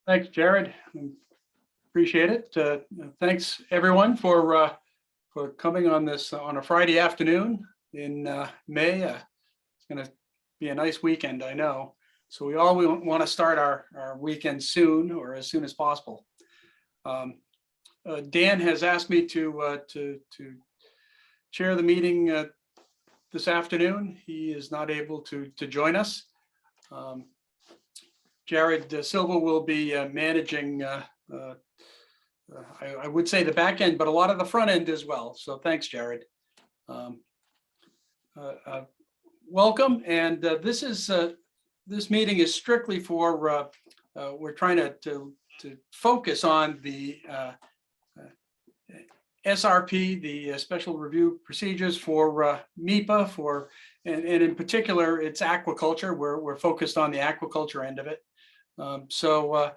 Thanks, Jared. Appreciate it. Thanks everyone for coming on this on a Friday afternoon in May. It's going to be a nice weekend, I know. So we all want to start our weekend soon, or as soon as possible. Dan has asked me to chair the meeting this afternoon. He is not able to join us. Jared Silva will be managing, I would say the back end, but a lot of the front end as well. So thanks, Jared. Welcome. And this meeting is strictly for, we're trying to focus on the SRP, the Special Review Procedures for Meepa, and in particular, it's aquaculture. We're focused on the aquaculture end of it. So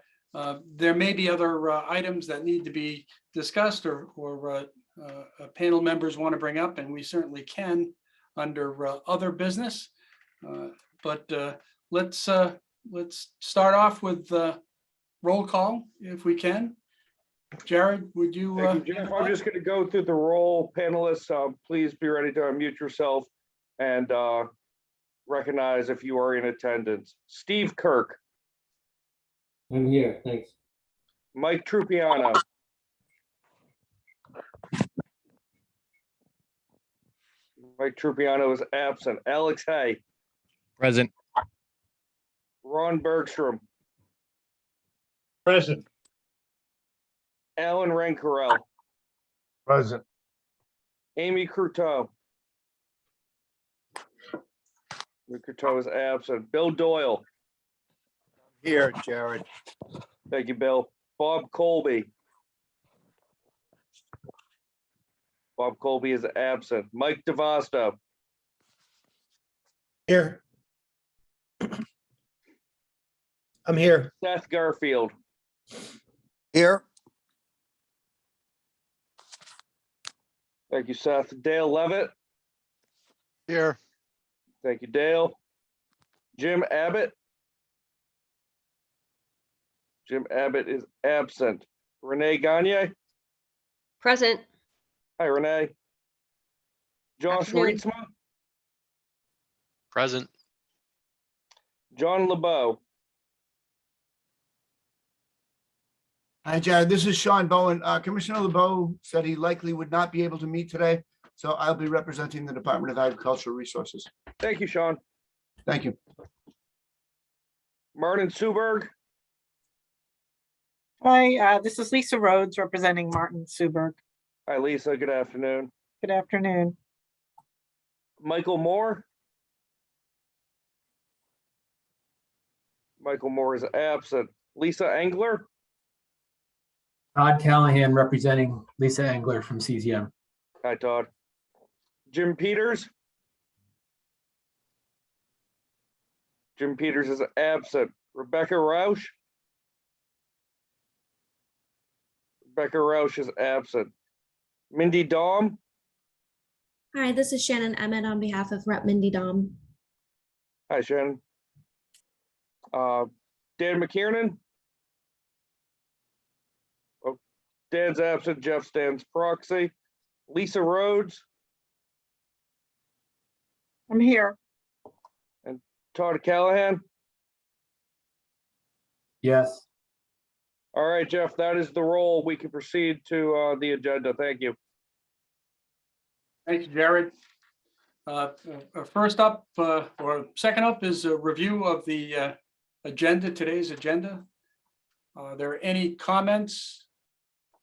there may be other items that need to be discussed or panel members want to bring up, and we certainly can under other business. But let's start off with roll call if we can. Jared, would you? Thank you, Jeff. I'm just going to go through the roll. Panelists, please be ready to unmute yourself and recognize if you are in attendance. Steve Kirk. I'm here, thanks. Mike Trupiano. Mike Trupiano is absent. Alex Hay. Present. Ron Bergstrom. Present. Alan Rencarel. Present. Amy Croteau. Amy Croteau is absent. Bill Doyle. Here, Jared. Thank you, Bill. Bob Colby. Bob Colby is absent. Mike DeVosto. Here. I'm here. Seth Garfield. Here. Thank you, Seth. Dale Levitt. Here. Thank you, Dale. Jim Abbott. Jim Abbott is absent. Renee Gagne. Present. Hi, Renee. Josh Afternoon. Rietsma. Present. John LeBeau. Hi, Jared. This is Sean Bowen. Commissioner LeBeau said he likely would not be able to meet today, so I'll be representing the Department of Agricultural Resources. Thank you, Sean. Thank you. Martin Suberg. Hi, this is Lisa Rhodes representing Martin Suberg. Hi, Lisa. Good afternoon. Good afternoon. Michael Moore. Michael Moore is absent. Lisa Engler. Todd Callahan representing Lisa Engler from CZM. Hi, Todd. Jim Peters. Jim Peters is absent. Rebecca Roush. Rebecca Roush is absent. Mindy Daum. Hi, this is Shannon Emmett on behalf of Rep. Mindy Daum. Hi, Shannon. Dan McKiernan. Oh, Dan's absent. Jeff stands proxy. Lisa Rhodes. I'm here. Todd Callahan. Yes. All right, Jeff, that is the roll. We can proceed to the agenda. Thank you. Thank you, Jared. First up, or second up, is a review of the agenda, today's agenda. Are there any comments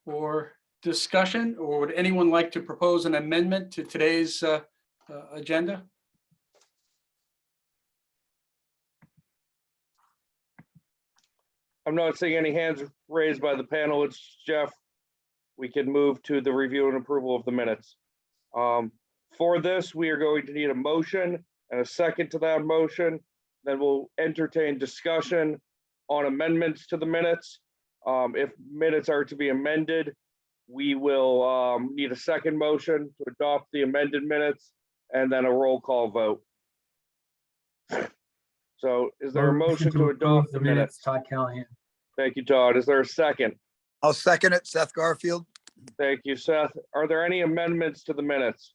or discussion, or would anyone like to propose an amendment to today's agenda? I'm not seeing any hands raised by the panel. It's Jeff. We can move to the review and approval of the minutes. For this, we are going to need a motion and a second to that motion. Then we'll entertain discussion on amendments to the minutes. If minutes are to be amended, we will need a second motion to adopt the amended minutes and then a roll call vote. So is there a motion to adopt the minutes? Todd Callahan. Thank you, Todd. Is there a second? I'll second it. Seth Garfield. Thank you, Seth. Are there any amendments to the minutes?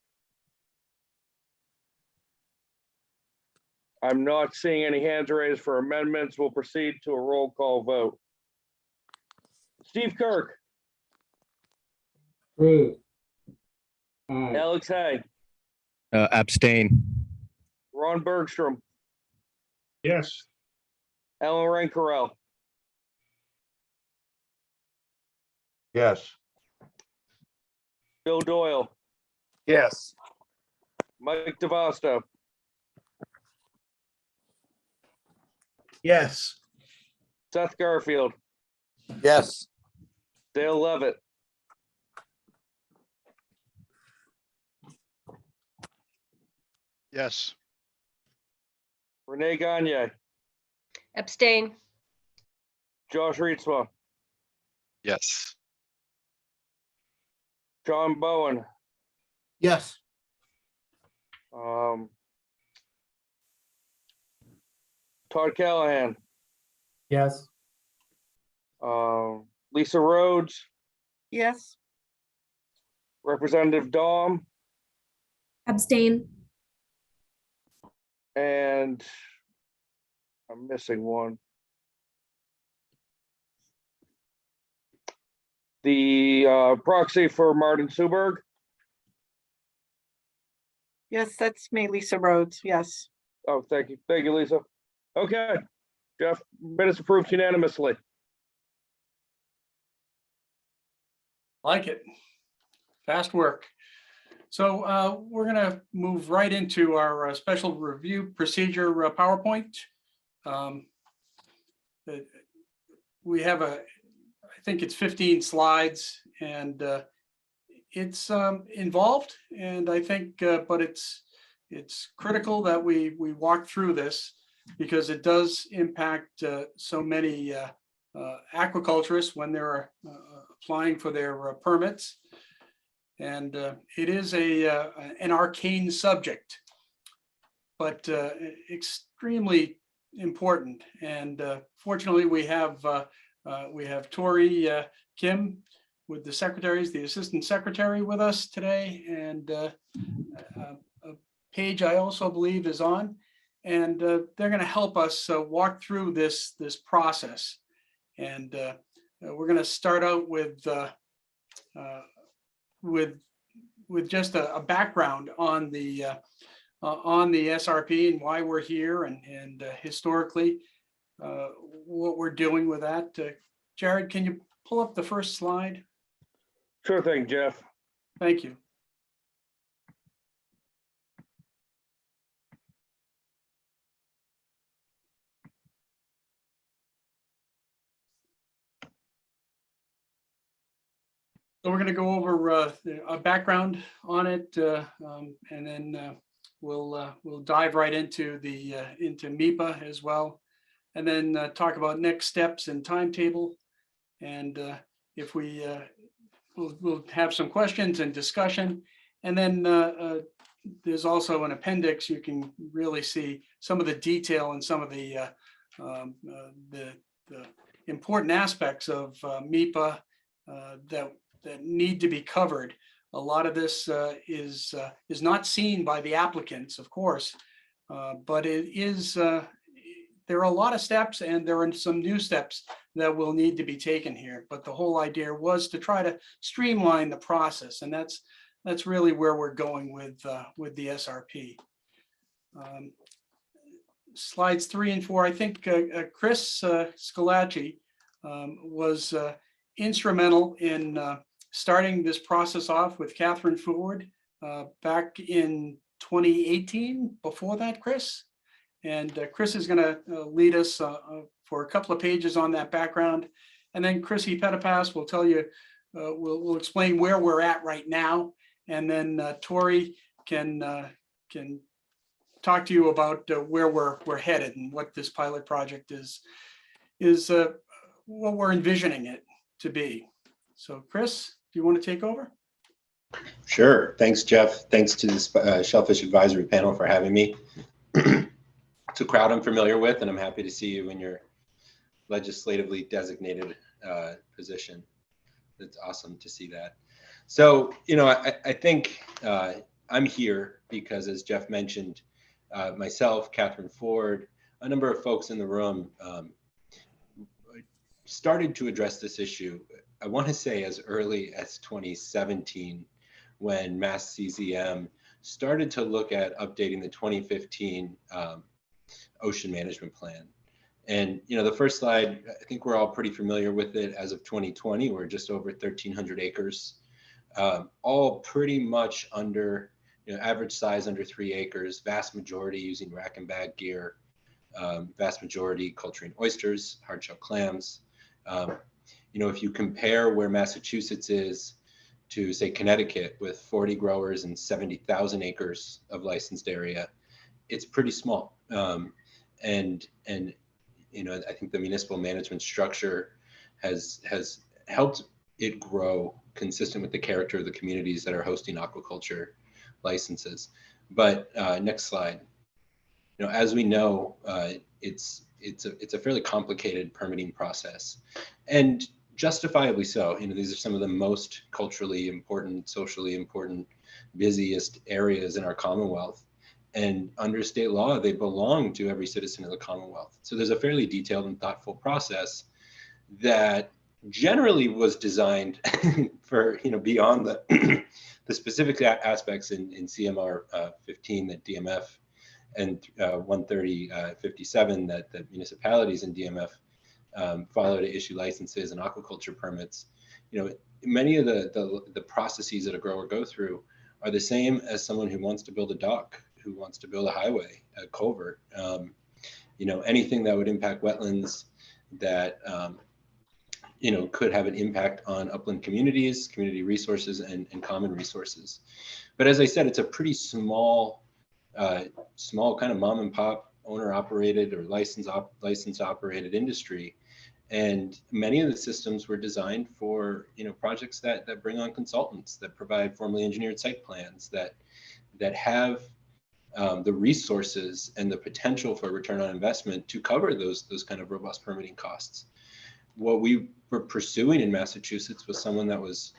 I'm not seeing any hands raised for amendments. We'll proceed to a roll call vote. Steve Kirk, Alex Hay, Abstain. Ron Bergstrom, Yes. Ellen Rancorell, Yes. Bill Doyle, Yes. Mike DeVosto, Yes. Seth Garfield, Yes. Dale Levitt, Yes. Renee Gagne, Abstain. Josh Rietsma, Yes. John Bowen, Yes. Todd Callahan, Yes. Lisa Rhodes, Yes. Representative Dom, Abstain. and I'm missing one. The proxy for Martin Suberg. Yes, that's me, Lisa Rhodes. Yes. Oh, thank you. Thank you, Lisa. Okay, Jeff, minutes approved unanimously. Like it. Fast work. So we're going to move right into our special review procedure PowerPoint. We have I think it's 15 slides, and it's involved, and I think, but it's critical that we walk through this because it does impact so many aquaculturists when they're applying for their permits. And it is an arcane subject, but extremely important. And fortunately, we have Tori Kim with the secretaries, the assistant secretary with us today, and Paige, I also believe, is on, and they're going to help us walk through this process. And we're going to start out with just a background on the SRP and why we're here, and historically what we're doing with that. Jared, can you pull up the first slide? Sure thing, Jeff. Thank you. So we're going to go over a background on it, and then we'll dive right into into Meepa as well, and then talk about next steps and timetable. And if we'll have some questions and discussion, and then there's also an appendix. You can really see some of the detail and some of the important aspects of Meepa that need to be covered. A lot of this is not seen by the applicants, of course, but it is. There are a lot of steps, and there are some new steps that will need to be taken here. But the whole idea was to try to streamline the process, and that's really where we're going with the SRP. Slides 3 and 4. I think Chris Scalacci was instrumental in starting this process off with Catherine Ford back in 2018. Before that, Chris. And Chris is going to lead us for a couple of pages on that background. And then Chrissy Petipas will tell you, we'll explain where we're at right now. And then Tori can talk to you about where we're headed and what this pilot project is what we're envisioning it to be. So Chris, do you want to take over? Sure. Thanks, Jeff. Thanks to the Shellfish Advisory Panel for having me. It's a crowd I'm familiar with, and I'm happy to see you in your legislatively designated position. It's awesome to see that. So, I think I'm here because, as Jeff mentioned, myself, Catherine Ford, a number of folks in the room started to address this issue. I want to say as early as 2017, when Mass CCM started to look at updating the 2015 ocean management plan. And the first slide, I think we're all pretty familiar with it. As of 2020, we're just over 1,300 acres, all pretty much under, average size under 3 acres, vast majority using rack and bag gear, vast majority culturing oysters, hardshell clams. If you compare where Massachusetts is to, say, Connecticut, with 40 growers and 70,000 acres of licensed area, it's pretty small. And I think the municipal management structure has helped it grow consistent with the character of the communities that are hosting aquaculture licenses. But next slide. As we know, it's a fairly complicated permitting process, and justifiably so. These are some of the most culturally important, socially important, busiest areas in our Commonwealth. And under state law, they belong to every citizen of the Commonwealth. So there's a fairly detailed and thoughtful process that generally was designed for, beyond the the specific aspects in CMR 15 that DMF and 13057 that the municipalities in DMF follow to issue licenses and aquaculture permits. Many of the processes that a grower go through are the same as someone who wants to build a dock, who wants to build a highway, a culvert, anything that would impact wetlands, that could have an impact on upland communities, community resources, and common resources. But as I said, it's a pretty small kind of mom and pop owner operated or licensed operated industry. And many of the systems were designed for projects that bring on consultants, that provide formally engineered site plans, that have the resources and the potential for return on investment to cover those kind of robust permitting costs. What we were pursuing in Massachusetts was someone that was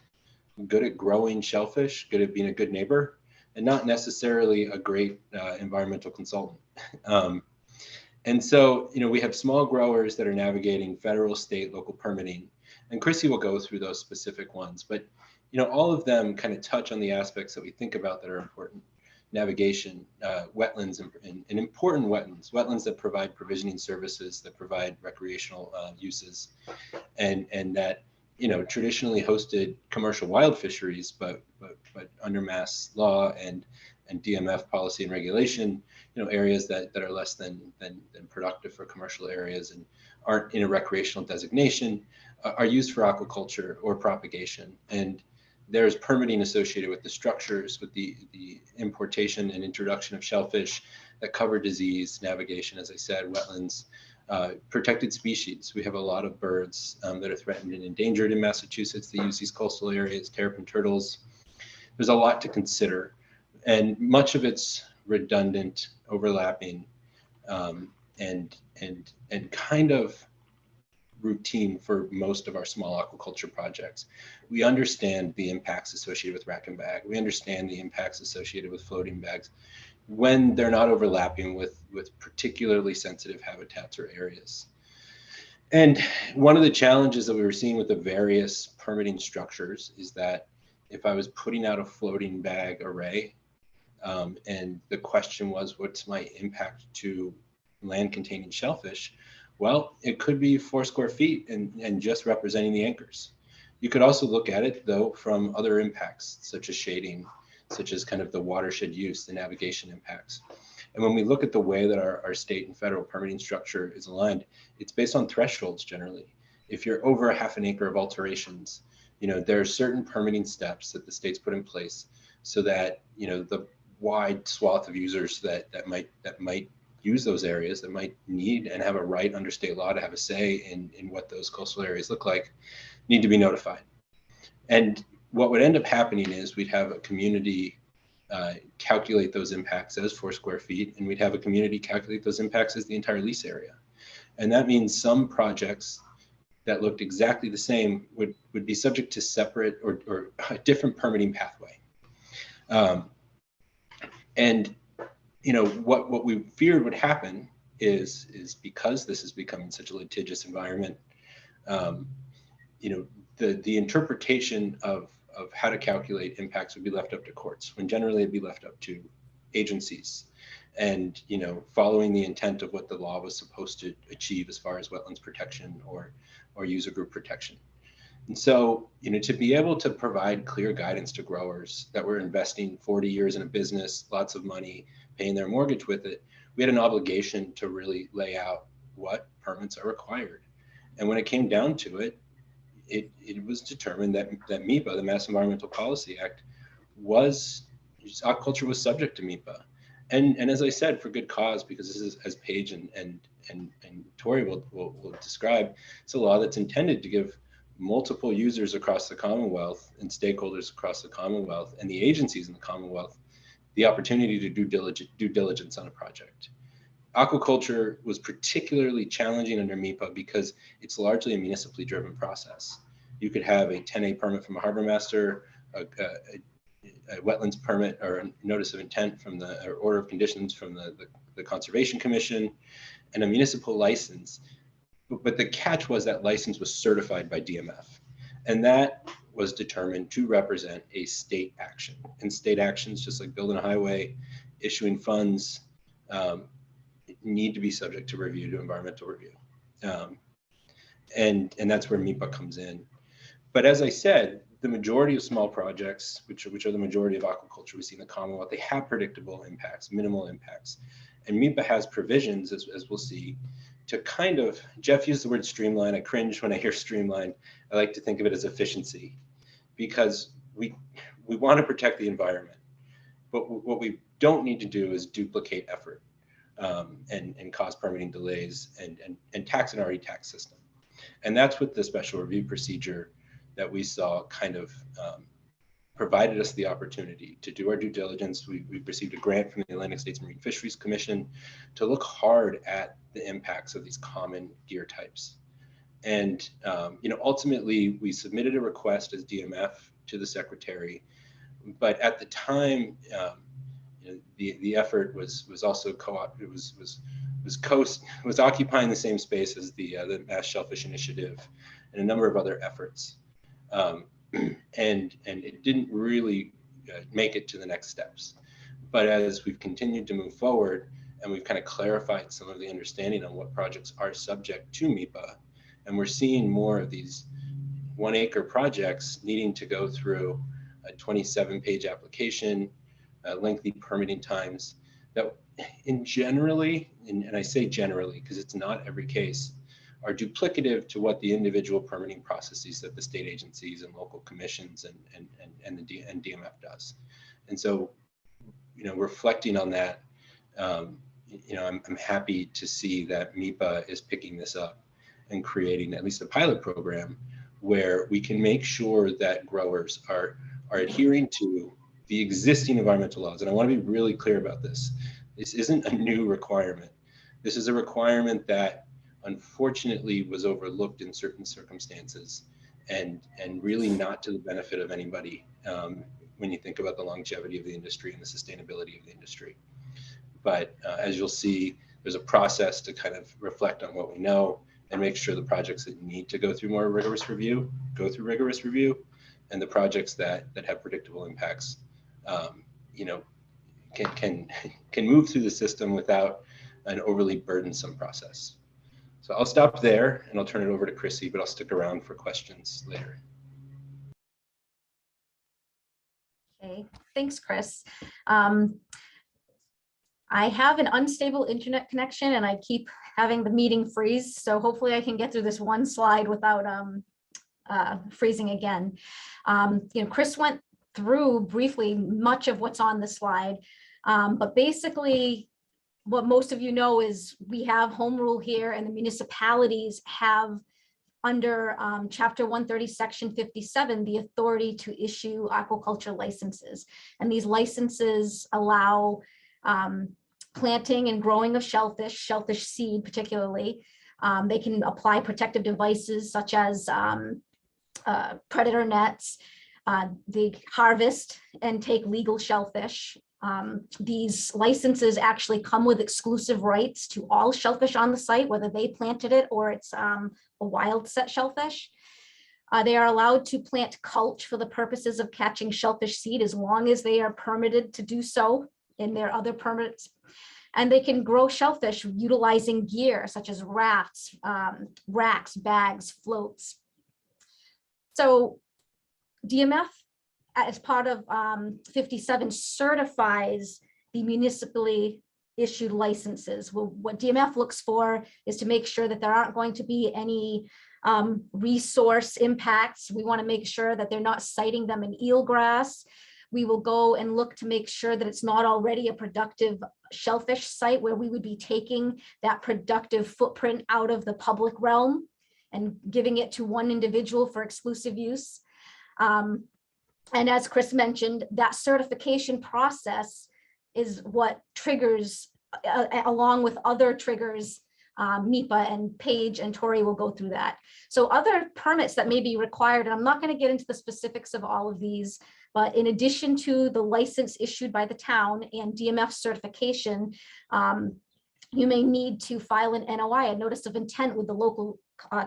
good at growing shellfish, good at being a good neighbor, and not necessarily a great environmental consultant. And so, we have small growers that are navigating federal, state, local permitting, and Chrissy will go through those specific ones, but all of them kind of touch on the aspects that we think about that are important. Navigation, wetlands, and important wetlands that provide provisioning services, that provide recreational uses, and that traditionally hosted commercial wild fisheries, but under mass law and DMF policy and regulation, areas that are less than productive for commercial areas and aren't in a recreational designation are used for aquaculture or propagation. And there's permitting associated with the structures, with the importation and introduction of shellfish that cover disease, navigation, as I said, wetlands, protected species. We have a lot of birds that are threatened and endangered in Massachusetts. They use these coastal areas, terrapin turtles. There's a lot to consider, and much of it's redundant, overlapping, and kind of routine for most of our small aquaculture projects. We understand the impacts associated with rack and bag. We understand the impacts associated with floating bags when they're not overlapping with particularly sensitive habitats or areas. And one of the challenges that we were seeing with the various permitting structures is that if I was putting out a floating bag array, and the question was, what's my impact to land containing shellfish? Well, it could be 4 square feet and just representing the anchors. You could also look at it, though, from other impacts, such as shading, such as kind of the watershed use, the navigation impacts. And when we look at the way that our state and federal permitting structure is aligned, it's based on thresholds generally. If you're over a half an acre of alterations, there are certain permitting steps that the state's put in place so that, the wide swath of users that might use those areas, that might need and have a right under state law to have a say in what those coastal areas look like, need to be notified. And what would end up happening is we'd have a community calculate those impacts as 4 square feet, and we'd have a community calculate those impacts as the entire lease area. And that means some projects that looked exactly the same would be subject to separate or a different permitting pathway. And you know, what we feared would happen is because this is becoming such a litigious environment, you know, the interpretation of how to calculate impacts would be left up to courts, when generally it'd be left up to agencies. And, you know, following the intent of what the law was supposed to achieve as far as wetlands protection or user group protection. And so, you know, to be able to provide clear guidance to growers that were investing 40 years in a business, lots of money, paying their mortgage with it, we had an obligation to really lay out what permits are required. And when it came down to it, it was determined that Meepa, the Mass Environmental Policy Act, aquaculture was subject to Meepa. And as I said, for good cause, because this is, as Paige and Tori will describe, it's a law that's intended to give multiple users across the Commonwealth and stakeholders across the Commonwealth and the agencies in the Commonwealth the opportunity to do due diligence on a project. Aquaculture was particularly challenging under Meepa because it's largely a municipally driven process. You could have a 10A permit from a harbor master, a wetlands permit or a notice of intent from or order of conditions from the Conservation Commission, and a municipal license. But the catch was that license was certified by DMF. And that was determined to represent a state action. And state actions, just like building a highway, issuing funds, need to be subject to review, to environmental review. And that's where Meepa comes in. But as I said, the majority of small projects, which are the majority of aquaculture we see in the Commonwealth, they have predictable impacts, minimal impacts. And Meepa has provisions, as we'll see, to kind of, Jeff used the word streamline. I cringe when I hear streamline. I like to think of it as efficiency, because we want to protect the environment. But what we don't need to do is duplicate effort and cause permitting delays and tax an already taxed system. And that's what the special review procedure that we saw kind of provided us the opportunity to do our due diligence. We received a grant from the Atlantic States Marine Fisheries Commission to look hard at the impacts of these common gear types. And you know, ultimately, we submitted a request as DMF to the secretary, but at the time, you know, the effort was also co-op. It was occupying the same space as the Mass Shellfish Initiative and a number of other efforts, and it didn't really make it to the next steps. But as we've continued to move forward and we've kind of clarified some of the understanding on what projects are subject to Meepa, and we're seeing more of these 1 acre projects needing to go through a 27-page application, lengthy permitting times that generally, and I say generally because it's not every case, are duplicative to what the individual permitting processes that the state agencies and local commissions and DMF does. And so, you know, reflecting on that, you know, I'm happy to see that Meepa is picking this up and creating at least a pilot program where we can make sure that growers are adhering to the existing environmental laws. And I want to be really clear about this. This isn't a new requirement. This is a requirement that unfortunately was overlooked in certain circumstances and really not to the benefit of anybody when you think about the longevity of the industry and the sustainability of the industry. But as you'll see, there's a process to kind of reflect on what we know and make sure the projects that need to go through more rigorous review, go through rigorous review, and the projects that have predictable impacts, you know, can move through the system without an overly burdensome process. So I'll stop there and I'll turn it over to Chrissy, but I'll stick around for questions later. Okay, thanks, Chris. I have an unstable internet connection and I keep having the meeting freeze. So hopefully I can get through this one slide without freezing again. You know, Chris went through briefly much of what's on the slide, but basically what most of you know is we have home rule here and the municipalities have under Chapter 130, Section 57, the authority to issue aquaculture licenses. And these licenses allow planting and growing of shellfish seed particularly, They can apply protective devices such as predator nets. They harvest and take legal shellfish. These licenses actually come with exclusive rights to all shellfish on the site, whether they planted it or it's a wild set shellfish. They are allowed to plant culch for the purposes of catching shellfish seed as long as they are permitted to do so in their other permits. And they can grow shellfish utilizing gear such as rafts, racks, bags, floats. So DMF, as part of 57, certifies the municipally issued licenses. Well, what DMF looks for is to make sure that there aren't going to be any resource impacts. We want to make sure that they're not citing them in eelgrass. We will go and look to make sure that it's not already a productive shellfish site where we would be taking that productive footprint out of the public realm and giving it to one individual for exclusive use. And as Chris mentioned, that certification process is what triggers, along with other triggers, Meepa and Paige and Tori will go through that. So other permits that may be required, and I'm not going to get into the specifics of all of these, but in addition to the license issued by the town and DMF certification, you may need to file an NOI, a notice of intent, with the local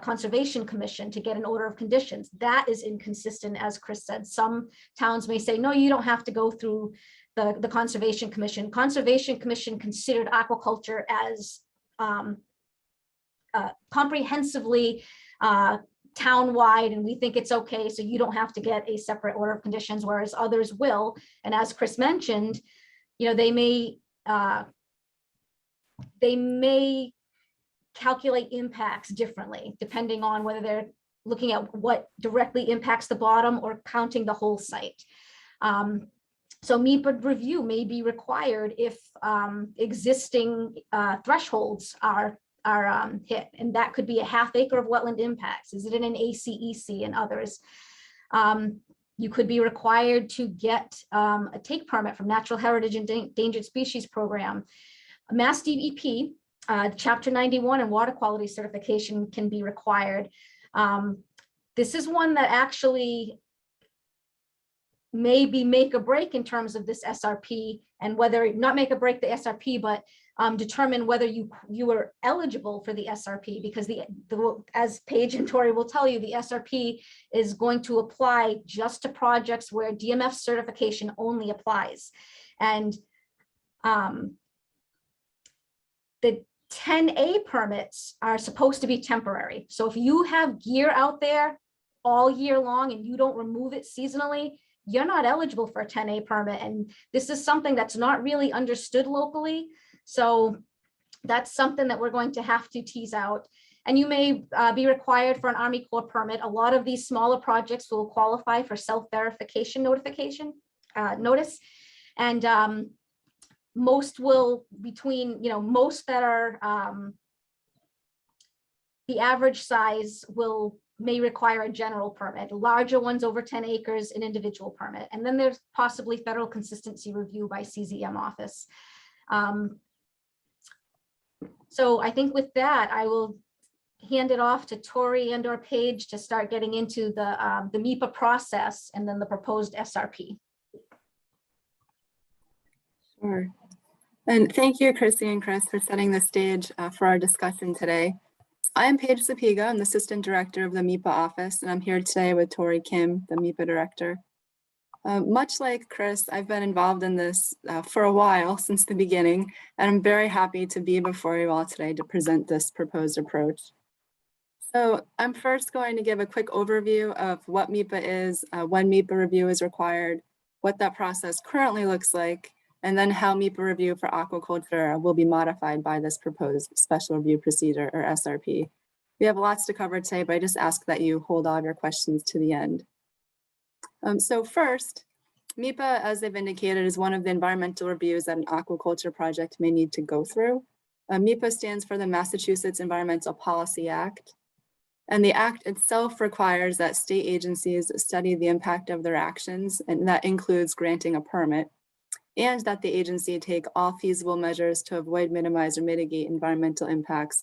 Conservation Commission to get an order of conditions. That is inconsistent, as Chris said. Some towns may say, no, you don't have to go through the Conservation Commission. Conservation Commission considered aquaculture as comprehensively town-wide, and we think it's okay, so you don't have to get a separate order of conditions, whereas others will. And as Chris mentioned, you know, they may calculate impacts differently depending on whether they're looking at what directly impacts the bottom or counting the whole site. So Meepa review may be required if existing thresholds are hit, and that could be a half acre of wetland impacts. Is it in an ACEC and others? You could be required to get a take permit from Natural Heritage and Endangered Species Program. Mass DEP, Chapter 91 and water quality certification can be required. This is one that actually maybe make or break in terms of this SRP, and whether, not make or break the SRP, but determine whether you are eligible for the SRP, because as Paige and Tori will tell you, the SRP is going to apply just to projects where DMF certification only applies. And the 10A permits are supposed to be temporary. So if you have gear out there all year long and you don't remove it seasonally, you're not eligible for a 10A permit. And this is something that's not really understood locally. So that's something that we're going to have to tease out. And you may be required for an Army Corps permit. A lot of these smaller projects will qualify for self-verification notification notice. And most will, between, you know, most that are the average size may require a general permit. Larger ones over 10 acres, an individual permit. And then there's possibly federal consistency review by CZM office. So I think with that, I will hand it off to Tori and or Paige to start getting into the Meepa process and then the proposed SRP. Sure. And thank you, Chrissy and Chris, for setting the stage for our discussion today. I am Paige Zapiga. I'm the Assistant Director of the Meepa office, and I'm here today with Tori Kim, the Meepa Director. Much like Chris, I've been involved in this for a while, since the beginning, and I'm very happy to be before you all today to present this proposed approach. So I'm first going to give a quick overview of what Meepa is, when Meepa review is required, what that process currently looks like, and then how Meepa review for aquaculture will be modified by this proposed special review procedure, or SRP. We have lots to cover today, but I just ask that you hold all of your questions to the end. So first, Meepa, as they've indicated, is one of the environmental reviews that an aquaculture project may need to go through. Meepa stands for the Massachusetts Environmental Policy Act. And the act itself requires that state agencies study the impact of their actions, and that includes granting a permit, and that the agency take all feasible measures to avoid, minimize, or mitigate environmental impacts,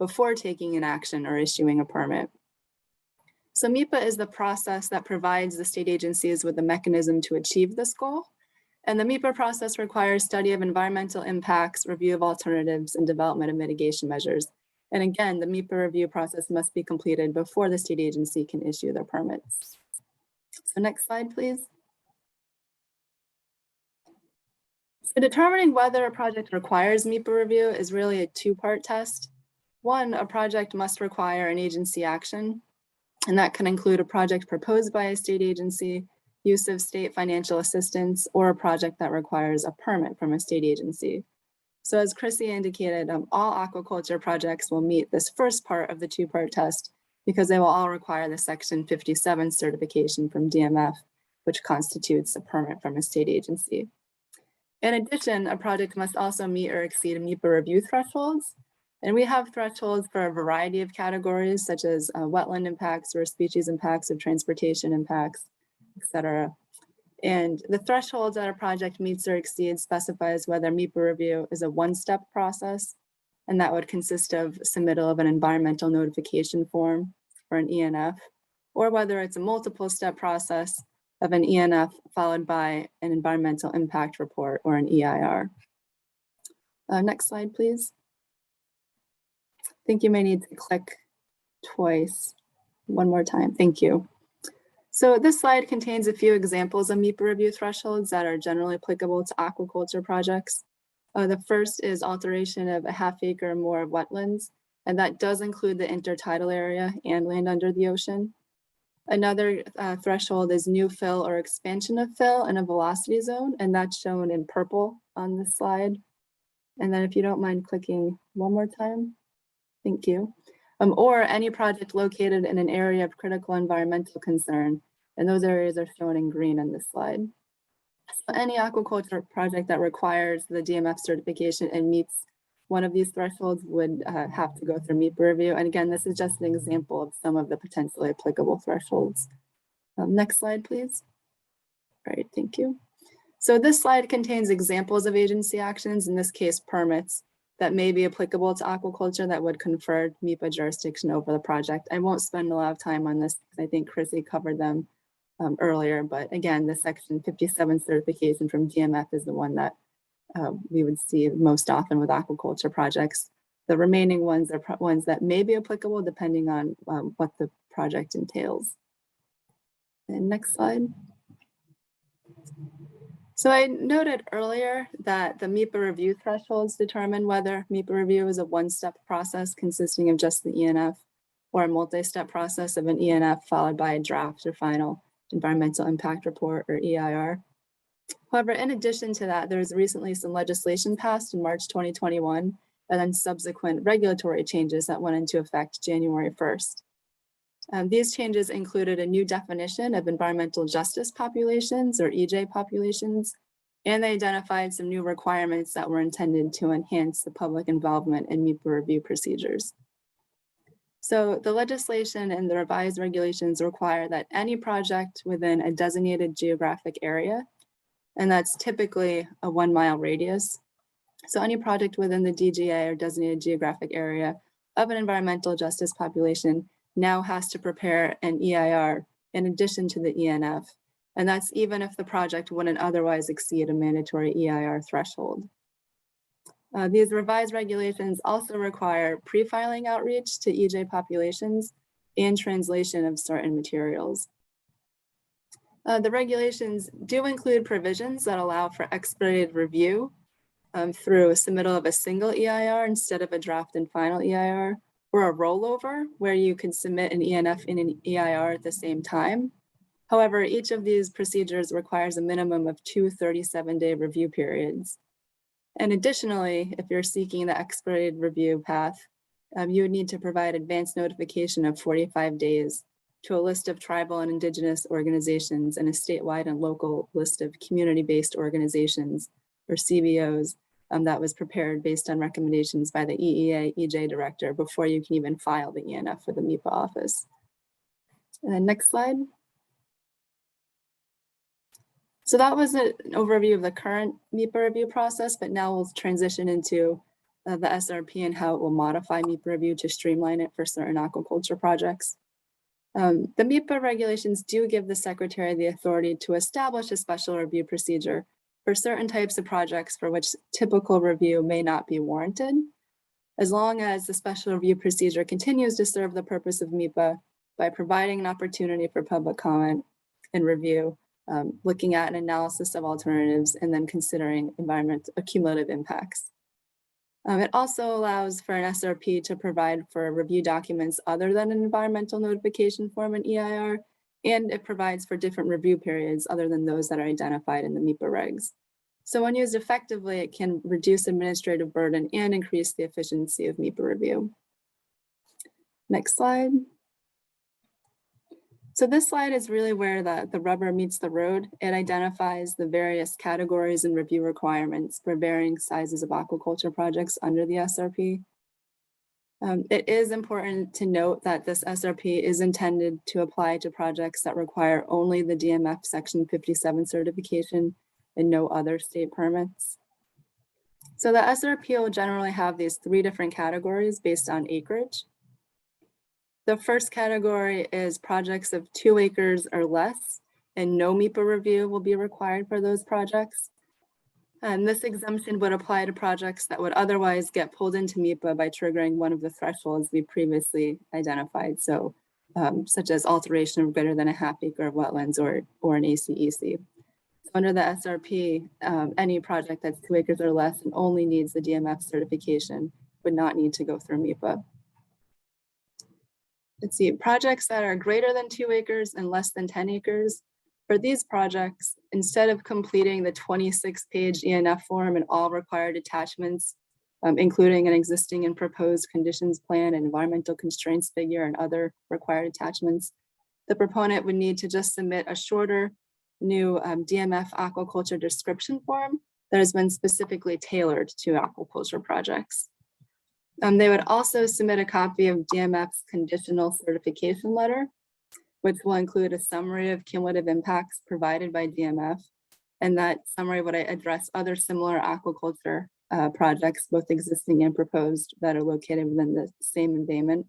before taking an action or issuing a permit. So Meepa is the process that provides the state agencies with the mechanism to achieve this goal. And the Meepa process requires study of environmental impacts, review of alternatives, and development of mitigation measures. And again, the Meepa review process must be completed before the state agency can issue their permits. So next slide, please. So determining whether a project requires Meepa review is really a two-part test. One, a project must require an agency action, and that can include a project proposed by a state agency, use of state financial assistance, or a project that requires a permit from a state agency. So as Chrissy indicated, all aquaculture projects will meet this first part of the two-part test because they will all require the Section 57 certification from DMF, which constitutes a permit from a state agency. In addition, a project must also meet or exceed Meepa review thresholds. And we have thresholds for a variety of categories, such as wetland impacts or species impacts or transportation impacts, et cetera. And the thresholds that a project meets or exceeds specifies whether Meepa review is a one-step process, and that would consist of submittal of an environmental notification form or an ENF, or whether it's a multiple-step process of an ENF followed by an environmental impact report or an EIR. Next slide, please. I think you may need to click twice. One more time, thank you. So this slide contains a few examples of Meepa review thresholds that are generally applicable to aquaculture projects. The first is alteration of a half acre or more of wetlands, and that does include the intertidal area and land under the ocean. Another threshold is new fill or expansion of fill in a velocity zone, and that's shown in purple on this slide. And then if you don't mind clicking one more time, thank you. Or any project located in an area of critical environmental concern, and those areas are shown in green on this slide. So any aquaculture project that requires the DMF certification and meets one of these thresholds would have to go through Meepa review. And again, this is just an example of some of the potentially applicable thresholds. Next slide, please. All right, thank you. So this slide contains examples of agency actions, in this case, permits, that may be applicable to aquaculture that would confer Meepa jurisdiction over the project. I won't spend a lot of time on this because I think Chrissy covered them earlier, but again, the Section 57 certification from DMF is the one that we would see most often with aquaculture projects. The remaining ones are ones that may be applicable depending on what the project entails. And next slide. So I noted earlier that the Meepa review thresholds determine whether Meepa review is a one-step process consisting of just the ENF or a multi-step process of an ENF followed by a draft or final environmental impact report or EIR. However, in addition to that, there's recently some legislation passed in March 2021 and then subsequent regulatory changes that went into effect January 1st. These changes included a new definition of environmental justice populations or EJ populations, and they identified some new requirements that were intended to enhance the public involvement in Meepa review procedures. So the legislation and the revised regulations require that any project within a designated geographic area, and that's typically a 1 mile radius. So any project within the DGA or designated geographic area of an environmental justice population now has to prepare an EIR in addition to the ENF. And that's even if the project wouldn't otherwise exceed a mandatory EIR threshold. These revised regulations also require pre-filing outreach to EJ populations and translation of certain materials. The regulations do include provisions that allow for expedited review through a submittal of a single EIR instead of a draft and final EIR, or a rollover where you can submit an ENF and an EIR at the same time. However, each of these procedures requires a minimum of 2 37-day review periods. And additionally, if you're seeking the expedited review path, you would need to provide advance notification of 45 days to a list of tribal and indigenous organizations and a statewide and local list of community-based organizations, or CBOs, that was prepared based on recommendations by the EEA EJ director before you can even file the ENF for the Meepa office. And then next slide. So that was an overview of the current Meepa review process, but now we'll transition into the SRP and how it will modify Meepa review to streamline it for certain aquaculture projects. The Meepa regulations do give the secretary the authority to establish a special review procedure for certain types of projects for which typical review may not be warranted, as long as the special review procedure continues to serve the purpose of Meepa by providing an opportunity for public comment and review, looking at an analysis of alternatives, and then considering environmental cumulative impacts. It also allows for an SRP to provide for review documents other than an environmental notification form in EIR, and it provides for different review periods other than those that are identified in the Meepa regs. So when used effectively, it can reduce administrative burden and increase the efficiency of Meepa review. Next slide. So this slide is really where the rubber meets the road. It identifies the various categories and review requirements for varying sizes of aquaculture projects under the SRP. It is important to note that this SRP is intended to apply to projects that require only the DMF Section 57 certification and no other state permits. So the SRP will generally have these 3 different categories based on acreage. The first category is projects of 2 acres or less, and no Meepa review will be required for those projects. And this exemption would apply to projects that would otherwise get pulled into Meepa by triggering one of the thresholds we previously identified. So such as alteration of greater than a half acre of wetlands or an ACEC. So under the SRP, any project that's 2 acres or less and only needs the DMF certification would not need to go through Meepa. Let's see, projects that are greater than 2 acres and less than 10 acres. For these projects, instead of completing the 26-page ENF form and all required attachments, including an existing and proposed conditions plan and environmental constraints figure and other required attachments, the proponent would need to just submit a shorter new DMF aquaculture description form that has been specifically tailored to aquaculture projects. They would also submit a copy of DMF's conditional certification letter, which will include a summary of cumulative impacts provided by DMF. And that summary would address other similar aquaculture projects, both existing and proposed, that are located within the same embayment.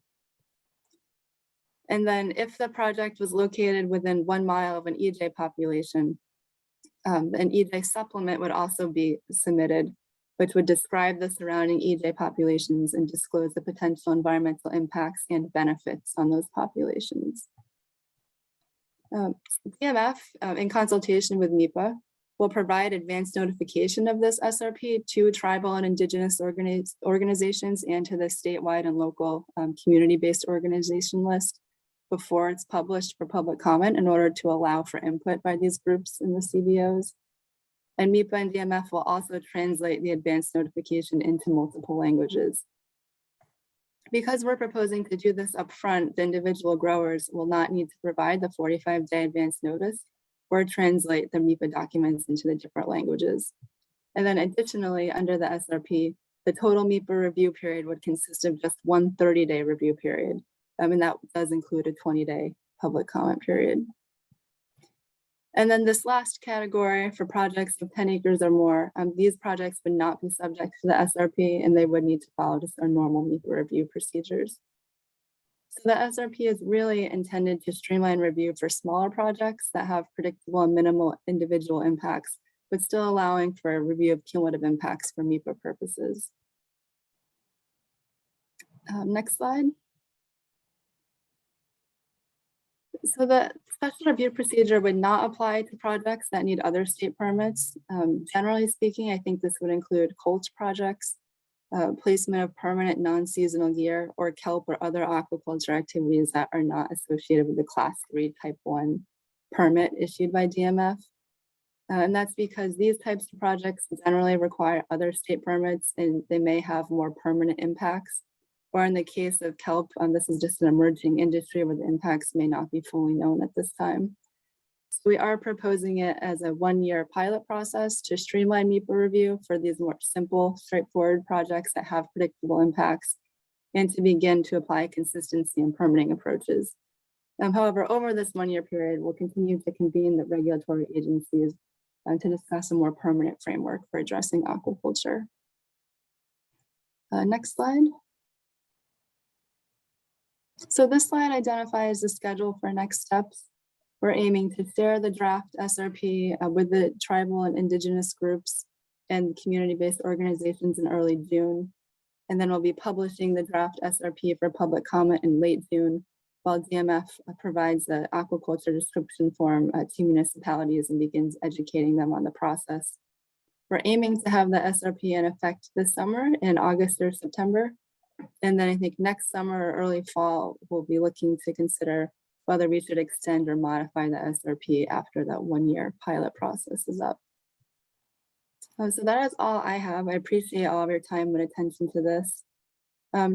And then if the project was located within 1 mile of an EJ population, an EJ supplement would also be submitted, which would describe the surrounding EJ populations and disclose the potential environmental impacts and benefits on those populations. DMF, in consultation with Meepa, will provide advanced notification of this SRP to tribal and indigenous organizations and to the statewide and local community-based organization list before it's published for public comment in order to allow for input by these groups in the CBOs. And Meepa and DMF will also translate the advanced notification into multiple languages. Because we're proposing to do this upfront, the individual growers will not need to provide the 45-day advance notice or translate the Meepa documents into the different languages. And then additionally, under the SRP, the total Meepa review period would consist of just 1 30-day review period. And that does include a 20-day public comment period. And then this last category for projects of 10 acres or more, these projects would not be subject to the SRP and they would need to follow just our normal Meepa review procedures. So the SRP is really intended to streamline review for smaller projects that have predictable and minimal individual impacts, but still allowing for a review of cumulative impacts for Meepa purposes. Next slide. So the special review procedure would not apply to projects that need other state permits. Generally speaking, I think this would include cold projects, placement of permanent non-seasonal gear, or kelp or other aquaculture activities that are not associated with the Class 3 Type 1 permit issued by DMF. And that's because these types of projects generally require other state permits and they may have more permanent impacts. Or in the case of kelp, this is just an emerging industry where the impacts may not be fully known at this time. So we are proposing it as a 1-year pilot process to streamline Meepa review for these more simple, straightforward projects that have predictable impacts and to begin to apply consistency and permitting approaches. However, over this 1-year period, we'll continue to convene the regulatory agencies to discuss a more permanent framework for addressing aquaculture. Next slide. So this slide identifies the schedule for next steps. We're aiming to share the draft SRP with the tribal and indigenous groups and community-based organizations in early June. And then we'll be publishing the draft SRP for public comment in late June, while DMF provides the aquaculture description form to municipalities and begins educating them on the process. We're aiming to have the SRP in effect this summer in August or September. And then I think next summer or early fall, we'll be looking to consider whether we should extend or modify the SRP after that 1-year pilot process is up. So that is all I have. I appreciate all of your time and attention to this.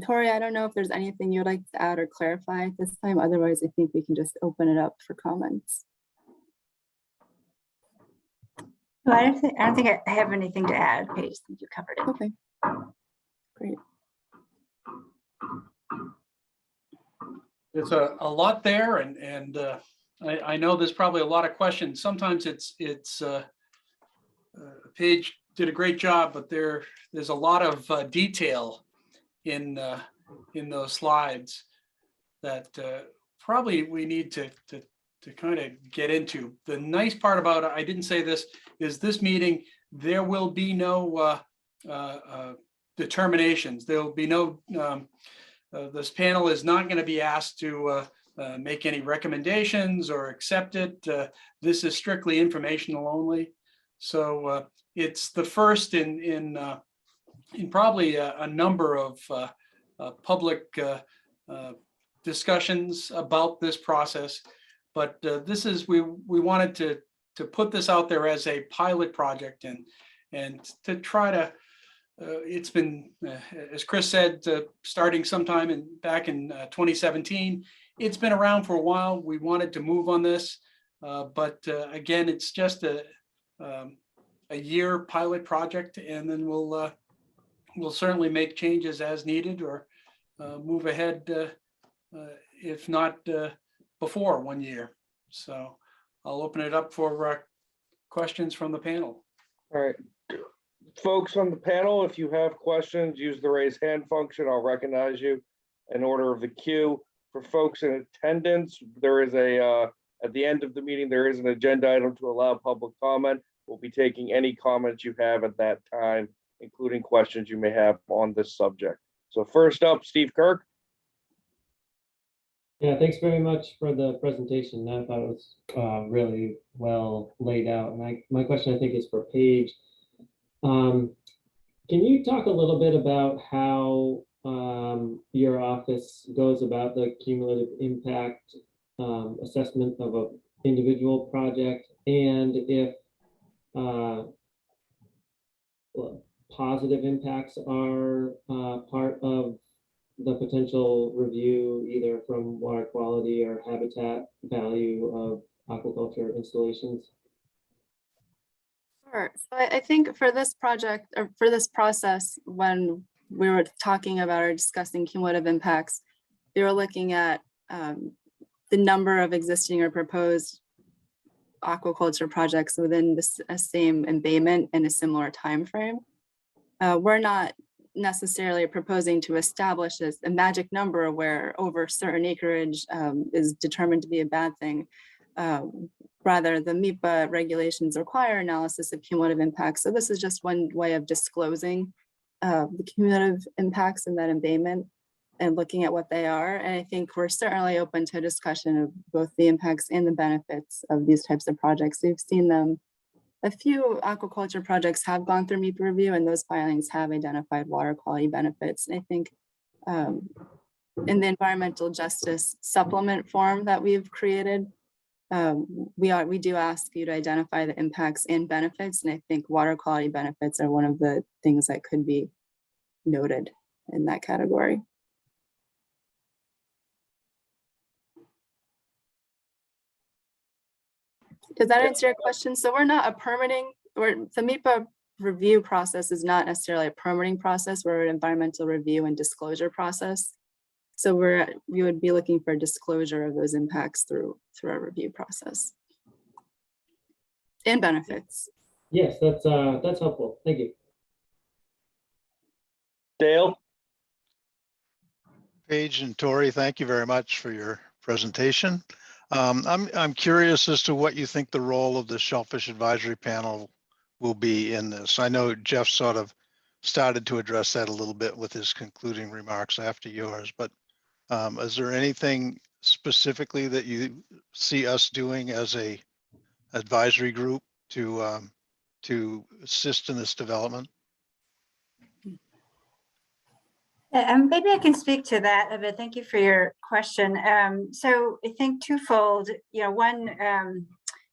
Tori, I don't know if there's anything you'd like to add or clarify at this time. Otherwise, I think we can just open it up for comments. Well, I don't think I have anything to add, Paige. I think you covered it. Okay, great. It's a lot there, and I know there's probably a lot of questions. Sometimes it's Paige did a great job, but there's a lot of detail in those slides that probably we need to kind of get into. The nice part about it, I didn't say this, is this meeting, there will be no determinations. There will be no, this panel is not going to be asked to make any recommendations or accept it. This is strictly informational only. So it's the first in probably a number of public discussions about this process. But this is, we wanted to put this out there as a pilot project and to try to, it's been, as Chris said, starting sometime back in 2017. It's been around for a while. We wanted to move on this, but again, it's just a year pilot project, and then we'll certainly make changes as needed or move ahead if not before 1 year. So I'll open it up for questions from the panel. All right. Folks on the panel, if you have questions, use the raise hand function. I'll recognize you in order of the queue. For folks in attendance, there is at the end of the meeting, there is an agenda item to allow public comment. We'll be taking any comments you have at that time, including questions you may have on this subject. So first up, Steve Kirk. Yeah, thanks very much for the presentation. I thought it was really well laid out. And my question, I think, is for Paige. Can you talk a little bit about how your office goes about the cumulative impact assessment of an individual project, and if positive impacts are part of the potential review, either from water quality or habitat value of aquaculture installations? Sure. So I think for this project, or for this process, when we were talking about or discussing cumulative impacts, we were looking at the number of existing or proposed aquaculture projects within a same embayment in a similar time frame. We're not necessarily proposing to establish a magic number where over certain acreage is determined to be a bad thing. Rather, the Meepa regulations require analysis of cumulative impacts. So this is just one way of disclosing the cumulative impacts in that embayment and looking at what they are. And I think we're certainly open to a discussion of both the impacts and the benefits of these types of projects. We've seen them. A few aquaculture projects have gone through Meepa review, and those filings have identified water quality benefits. And I think in the environmental justice supplement form that we've created, we do ask you to identify the impacts and benefits. And I think water quality benefits are one of the things that could be noted in that category. Does that answer your question? So we're not a permitting, the Meepa review process is not necessarily a permitting process. We're an environmental review and disclosure process. So we would be looking for disclosure of those impacts through our review process and benefits. Yes, that's helpful. Thank you. Dale? Paige and Tori, thank you very much for your presentation. I'm curious as to what you think the role of the Shellfish Advisory Panel will be in this. I know Jeff sort of started to address that a little bit with his concluding remarks after yours, but is there anything specifically that you see us doing as a advisory group to assist in this development? Maybe I can speak to that a bit. Thank you for your question. So I think twofold, one,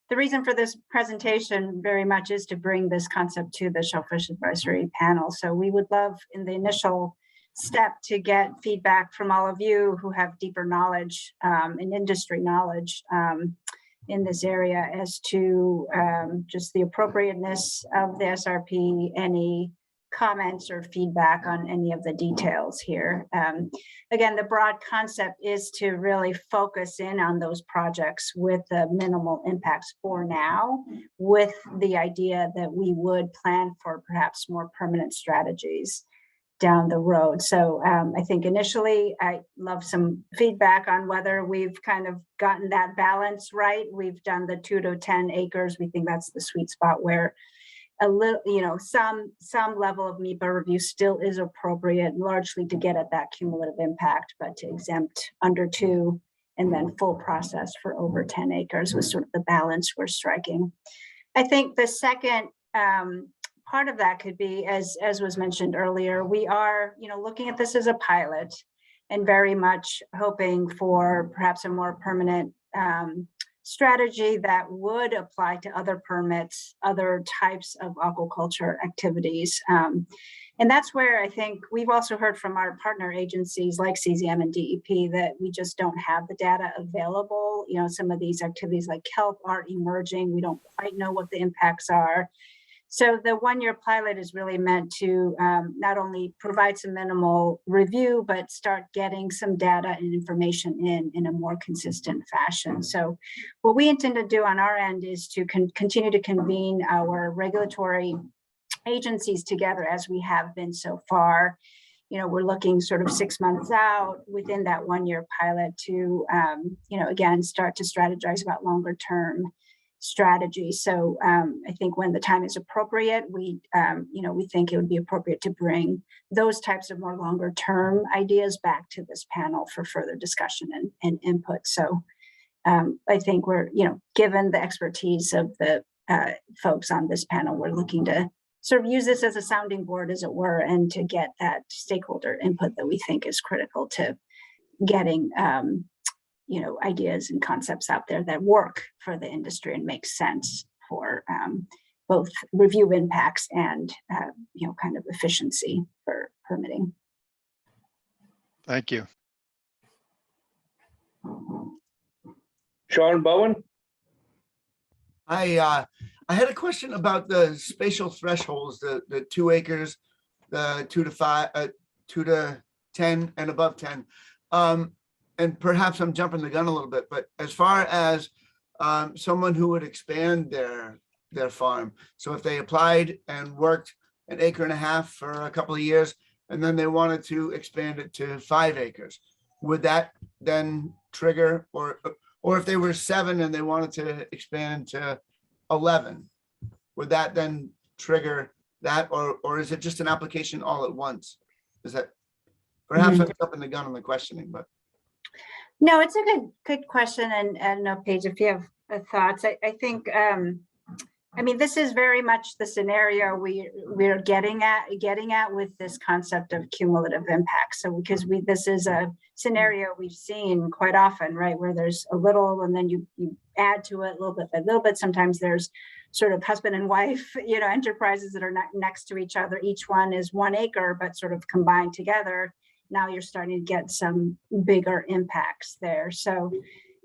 the reason for this presentation very much is to bring this concept to the Shellfish Advisory Panel. So we would love in the initial step to get feedback from all of you who have deeper knowledge and industry knowledge in this area as to just the appropriateness of the SRP, any comments or feedback on any of the details here. Again, the broad concept is to really focus in on those projects with the minimal impacts for now, with the idea that we would plan for perhaps more permanent strategies down the road. So I think initially I love some feedback on whether we've kind of gotten that balance right. We've done the 2 to 10 acres. We think that's the sweet spot where a little, some level of Meepa review still is appropriate, largely to get at that cumulative impact, but to exempt under 2 and then full process for over 10 acres was sort of the balance we're striking. I think the second part of that could be, as was mentioned earlier, we are, looking at this as a pilot and very much hoping for perhaps a more permanent strategy that would apply to other permits, other types of aquaculture activities. And that's where I think we've also heard from our partner agencies like CZM and DEP that we just don't have the data available. Some of these activities like kelp are emerging. We don't quite know what the impacts are. So the 1-year pilot is really meant to not only provide some minimal review, but start getting some data and information in a more consistent fashion. So what we intend to do on our end is to continue to convene our regulatory agencies together as we have been so far. We're looking sort of 6 months out within that 1-year pilot to, again, start to strategize about longer term strategy. So I think when the time is appropriate, we think it would be appropriate to bring those types of more longer term ideas back to this panel for further discussion and input. So I think we're, given the expertise of the folks on this panel, we're looking to sort of use this as a sounding board, as it were, and to get that stakeholder input that we think is critical to getting ideas and concepts out there that work for the industry and make sense for both review impacts and kind of efficiency for permitting. Thank you. Sean Bowen? I had a question about the spatial thresholds, the 2 acres, the 2 to 5, 2 to 10 and above 10. And perhaps I'm jumping the gun a little bit, but as far as someone who would expand their farm, so if they applied and worked 1.5 acres for a couple of years, and then they wanted to expand it to 5 acres, would that then trigger, or if they were 7 and they wanted to expand to 11, would that then trigger that, or is it just an application all at once? Is that, perhaps I'm jumping the gun on the questioning, but. No, it's a good question. And no, Paige, if you have thoughts, I think, this is very much the scenario we're getting at with this concept of cumulative impact. So because this is a scenario we've seen quite often, right, where there's a little and then you add to it a little bit by little bit. Sometimes there's sort of husband and wife, enterprises that are not next to each other. Each one is 1 acre, but sort of combined together. Now you're starting to get some bigger impacts there. So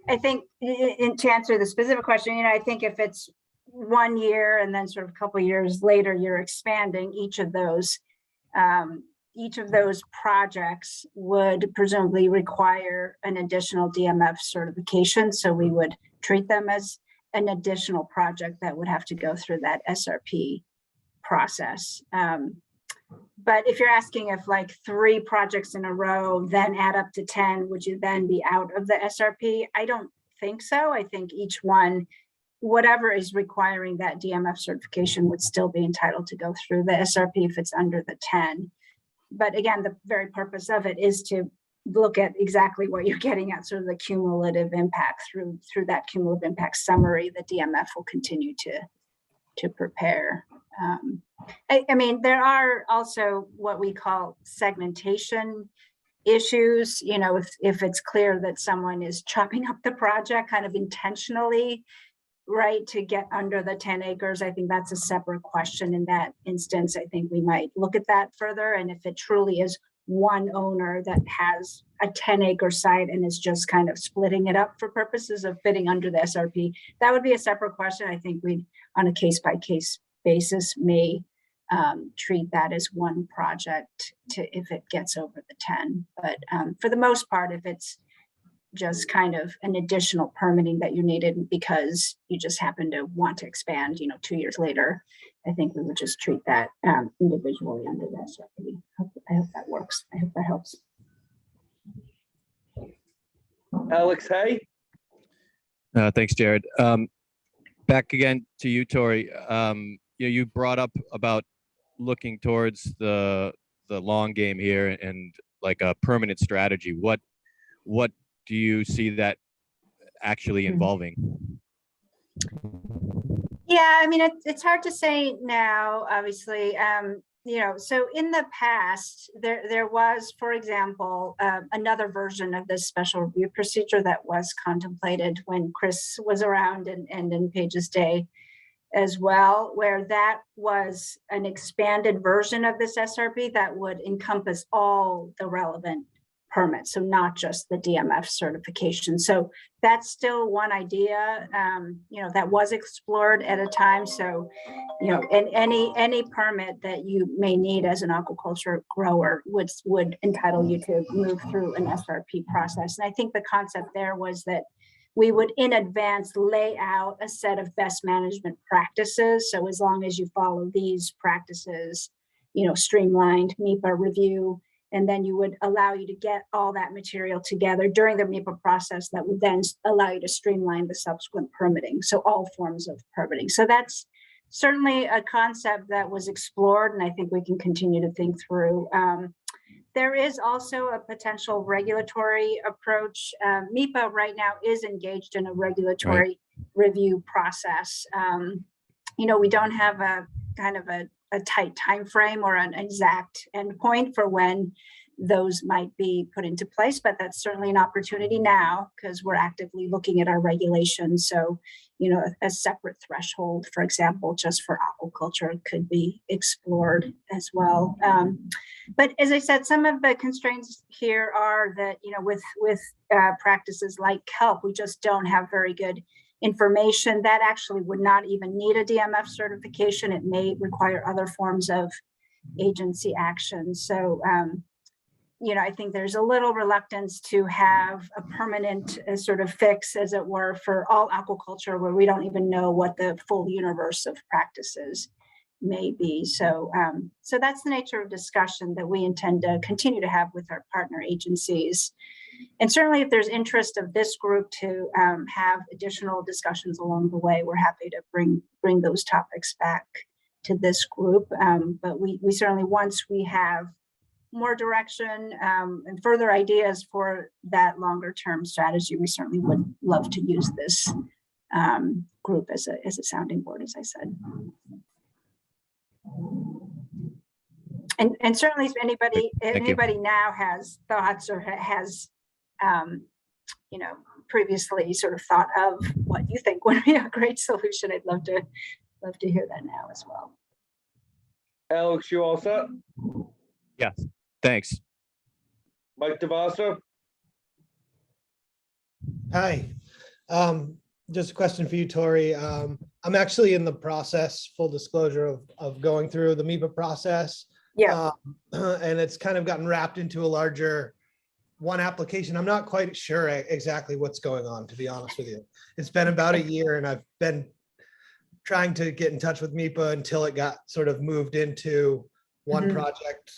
I think to answer the specific question, I think if it's 1 year and then sort of a couple of years later, you're expanding, each of those projects would presumably require an additional DMF certification. So we would treat them as an additional project that would have to go through that SRP process. But if you're asking if like 3 projects in a row then add up to 10, would you then be out of the SRP? I don't think so. I think each one, whatever is requiring that DMF certification, would still be entitled to go through the SRP if it's under the 10. But again, the very purpose of it is to look at exactly what you're getting at, sort of the cumulative impact through that cumulative impact summary that DMF will continue to prepare. I mean, there are also what we call segmentation issues. You know, if it's clear that someone is chopping up the project kind of intentionally, right, to get under the 10 acres, I think that's a separate question. In that instance, I think we might look at that further. And if it truly is one owner that has a 10-acre site and is just kind of splitting it up for purposes of fitting under the SRP, that would be a separate question. I think we, on a case-by-case basis, may treat that as one project if it gets over the 10. But for the most part, if it's just kind of an additional permitting that you needed because you just happen to want to expand, 2 years later, I think we would just treat that individually under the SRP. I hope that works. I hope that helps. Alex Hay? Thanks, Jared. Back again to you, Tori. You brought up about looking towards the long game here and like a permanent strategy. What do you see that actually involving? Yeah, I mean, it's hard to say now, obviously. So in the past, there was, for example, another version of this special review procedure that was contemplated when Chris was around and in Paige's day as well, where that was an expanded version of this SRP that would encompass all the relevant permits, so not just the DMF certification. So that's still one idea, that was explored at a time. So, and any permit that you may need as an aquaculture grower would entitle you to move through an SRP process. And I think the concept there was that we would in advance lay out a set of best management practices. So as long as you follow these practices, streamlined Meepa review, and then you would allow you to get all that material together during the Meepa process that would then allow you to streamline the subsequent permitting. So all forms of permitting. So that's certainly a concept that was explored, and I think we can continue to think through. There is also a potential regulatory approach. Meepa right now is engaged in a regulatory review process. We don't have a kind of a tight time frame or an exact endpoint for when those might be put into place, but that's certainly an opportunity now because we're actively looking at our regulations. So, a separate threshold, for example, just for aquaculture could be explored as well. But as I said, some of the constraints here are that, with practices like kelp, we just don't have very good information that actually would not even need a DMF certification. It may require other forms of agency action. So, I think there's a little reluctance to have a permanent sort of fix, as it were, for all aquaculture where we don't even know what the full universe of practices may be. So, so that's the nature of discussion that we intend to continue to have with our partner agencies. And certainly if there's interest of this group to have additional discussions along the way, we're happy to bring those topics back to this group. But we certainly, once we have more direction and further ideas for that longer term strategy, we certainly would love to use this group as a sounding board, as I said. And certainly if anybody now has thoughts or has previously sort of thought of what you think would be a great solution, I'd love to hear that now as well. Alex, you all set? Yes, thanks. Mike DeVasa? Hi. Just a question for you, Tori. I'm actually in the process, full disclosure, of going through the Meepa process. Yeah. And it's kind of gotten wrapped into a larger one application. I'm not quite sure exactly what's going on, to be honest with you. It's been about a year and I've been trying to get in touch with Meepa until it got sort of moved into one Mhm. project.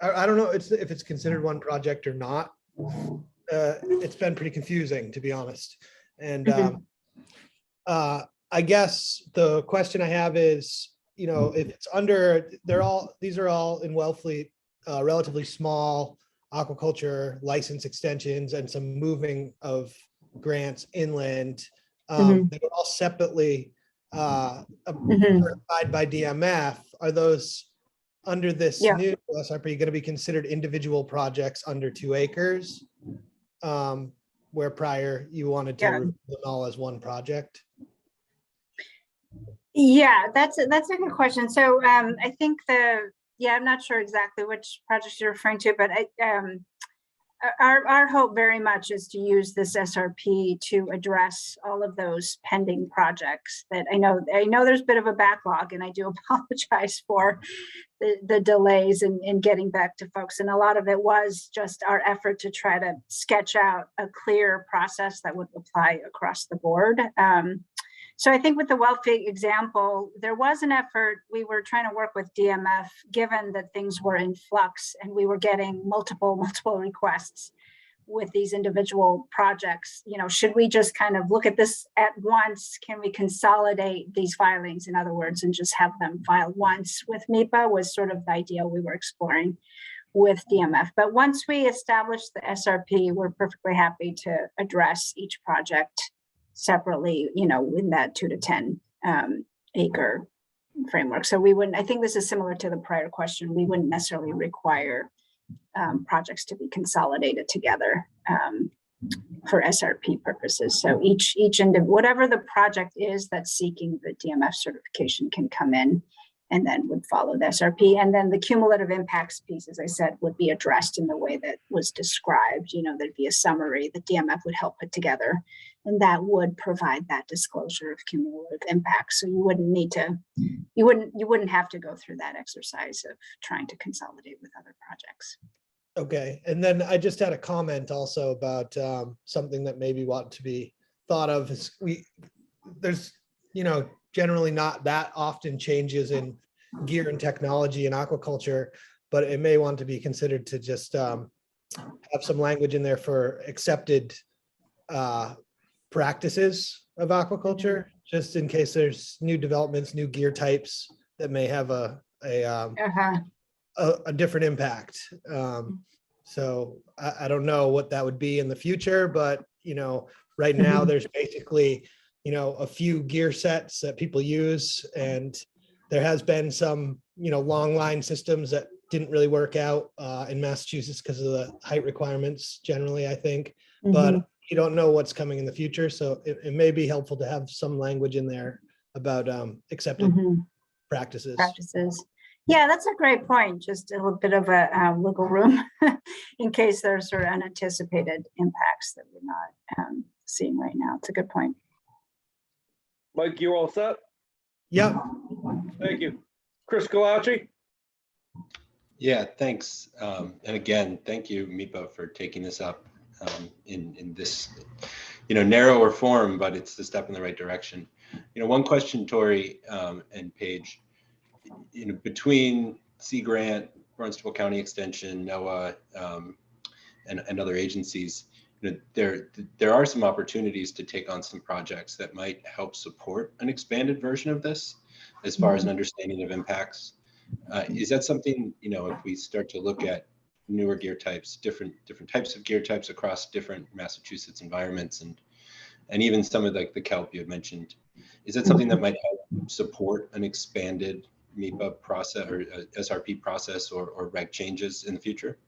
I don't know if it's considered one project or not. It's been pretty confusing, to be honest. And I guess the question I have is, you know, if it's under, these are all in Wellfleet, relatively small aquaculture license extensions and some moving of grants inland. They were all separately certified by DMF. Are those under this Yeah. new SRP going to be considered individual projects under 2 acres? Where prior you wanted to Yeah. review them all as one project? Yeah, that's a good question. So I think I'm not sure exactly which projects you're referring to, but our hope very much is to use this SRP to address all of those pending projects that I know there's a bit of a backlog, and I do apologize for the delays in getting back to folks. And a lot of it was just our effort to try to sketch out a clear process that would apply across the board. So I think with the Wellfleet example, there was an effort. We were trying to work with DMF, given that things were in flux and we were getting multiple requests with these individual projects. You know, should we just kind of look at this at once? Can we consolidate these filings, in other words, and just have them filed once with Meepa? Was sort of the idea we were exploring with DMF. But once we established the SRP, we're perfectly happy to address each project separately, you know, in that 2 to 10 acre framework. So we wouldn't, I think this is similar to the prior question, we wouldn't necessarily require projects to be consolidated together for SRP purposes. So each whatever the project is that's seeking the DMF certification can come in and then would follow the SRP. And then the cumulative impacts piece, as I said, would be addressed in the way that was described. You know, there'd be a summary that DMF would help put together, and that would provide that disclosure of cumulative impacts. So you wouldn't need to, you wouldn't have to go through that exercise of trying to consolidate with other projects. Okay, and then I just had a comment also about something that maybe want to be thought of. Is there's, you know, generally not that often changes in gear and technology in aquaculture, but it may want to be considered to just have some language in there for accepted practices of aquaculture, just in case there's new developments, new gear types that may have a different impact. So I don't know what that would be in the future, but you know, right now there's basically, you know, a few gear sets that people use, and there has been some, you know, long line systems that didn't really work out in Massachusetts because of the height requirements generally, I think, but you don't know what's coming in the future. So it may be helpful to have some language in there about accepted practices. Yeah, that's a great point. Just a little bit of a wiggle room in case there's sort of unanticipated impacts that we're not seeing right now. It's a good point. Mike, you all set? Yep. Thank you. Chris Galacci? Yeah, thanks. And again, thank you, Meepa, for taking this up in this, you know, narrower form, but it's the step in the right direction. You know, one question, Tori and Paige, you know, between Sea Grant, Barnstable County Extension, NOAA, and other agencies, you know, there are some opportunities to take on some projects that might help support an expanded version of this, as far as an understanding of impacts. Is that something, you know, if we start to look at newer gear types, different types of gear types across different Massachusetts environments, and even some of the kelp you had mentioned, is that something that might help support an expanded Meepa process or SRP process or reg changes in the future?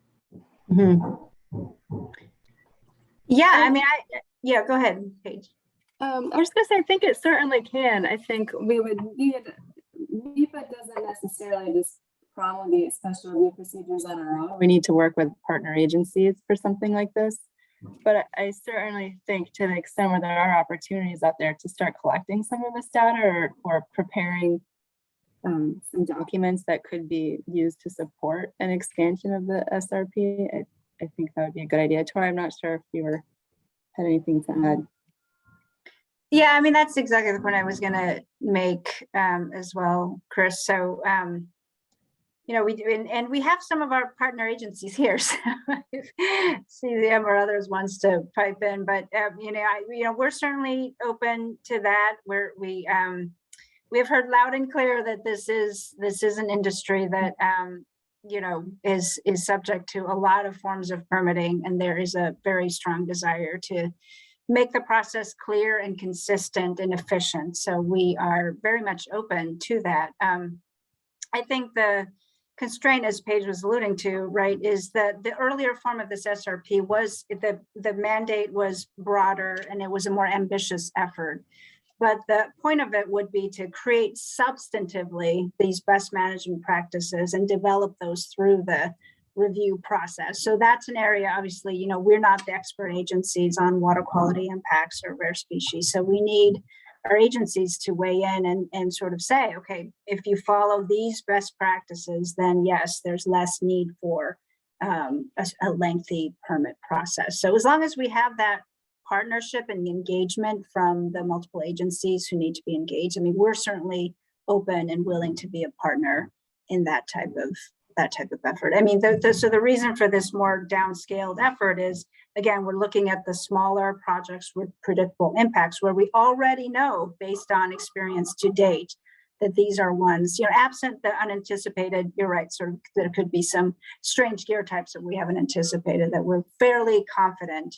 Yeah, I mean, yeah, go ahead, Paige. I was gonna say, I think it certainly can. I think we would need, Meepa doesn't necessarily just promulgate special review procedures on our own. We need to work with partner agencies for something like this. But I certainly think to the extent where there are opportunities out there to start collecting some of this data or preparing some documents that could be used to support an expansion of the SRP, I think that would be a good idea. Tori, I'm not sure if you had anything to add. Yeah, I mean, that's exactly the point I was going to make as well, Chris. So you know, we do, and we have some of our partner agencies here. So if CZM or others wants to pipe in, but you know, we're certainly open to that. We have heard loud and clear that this is an industry that you know, is subject to a lot of forms of permitting, and there is a very strong desire to make the process clear and consistent and efficient. So we are very much open to that. I think the constraint, as Paige was alluding to, right, is that the earlier form of this SRP was the mandate was broader and it was a more ambitious effort. But the point of it would be to create substantively these best management practices and develop those through the review process. So that's an area, obviously, you know, we're not the expert agencies on water quality impacts or rare species. So we need our agencies to weigh in and sort of say, okay, if you follow these best practices, then yes, there's less need for a lengthy permit process. So as long as we have that partnership and engagement from the multiple agencies who need to be engaged, I mean, we're certainly open and willing to be a partner in that type of effort. I mean, so the reason for this more downscaled effort is, again, we're looking at the smaller projects with predictable impacts where we already know, based on experience to date, that these are ones, you know, absent the unanticipated, you're right, sort of, there could be some strange gear types that we haven't anticipated that we're fairly confident,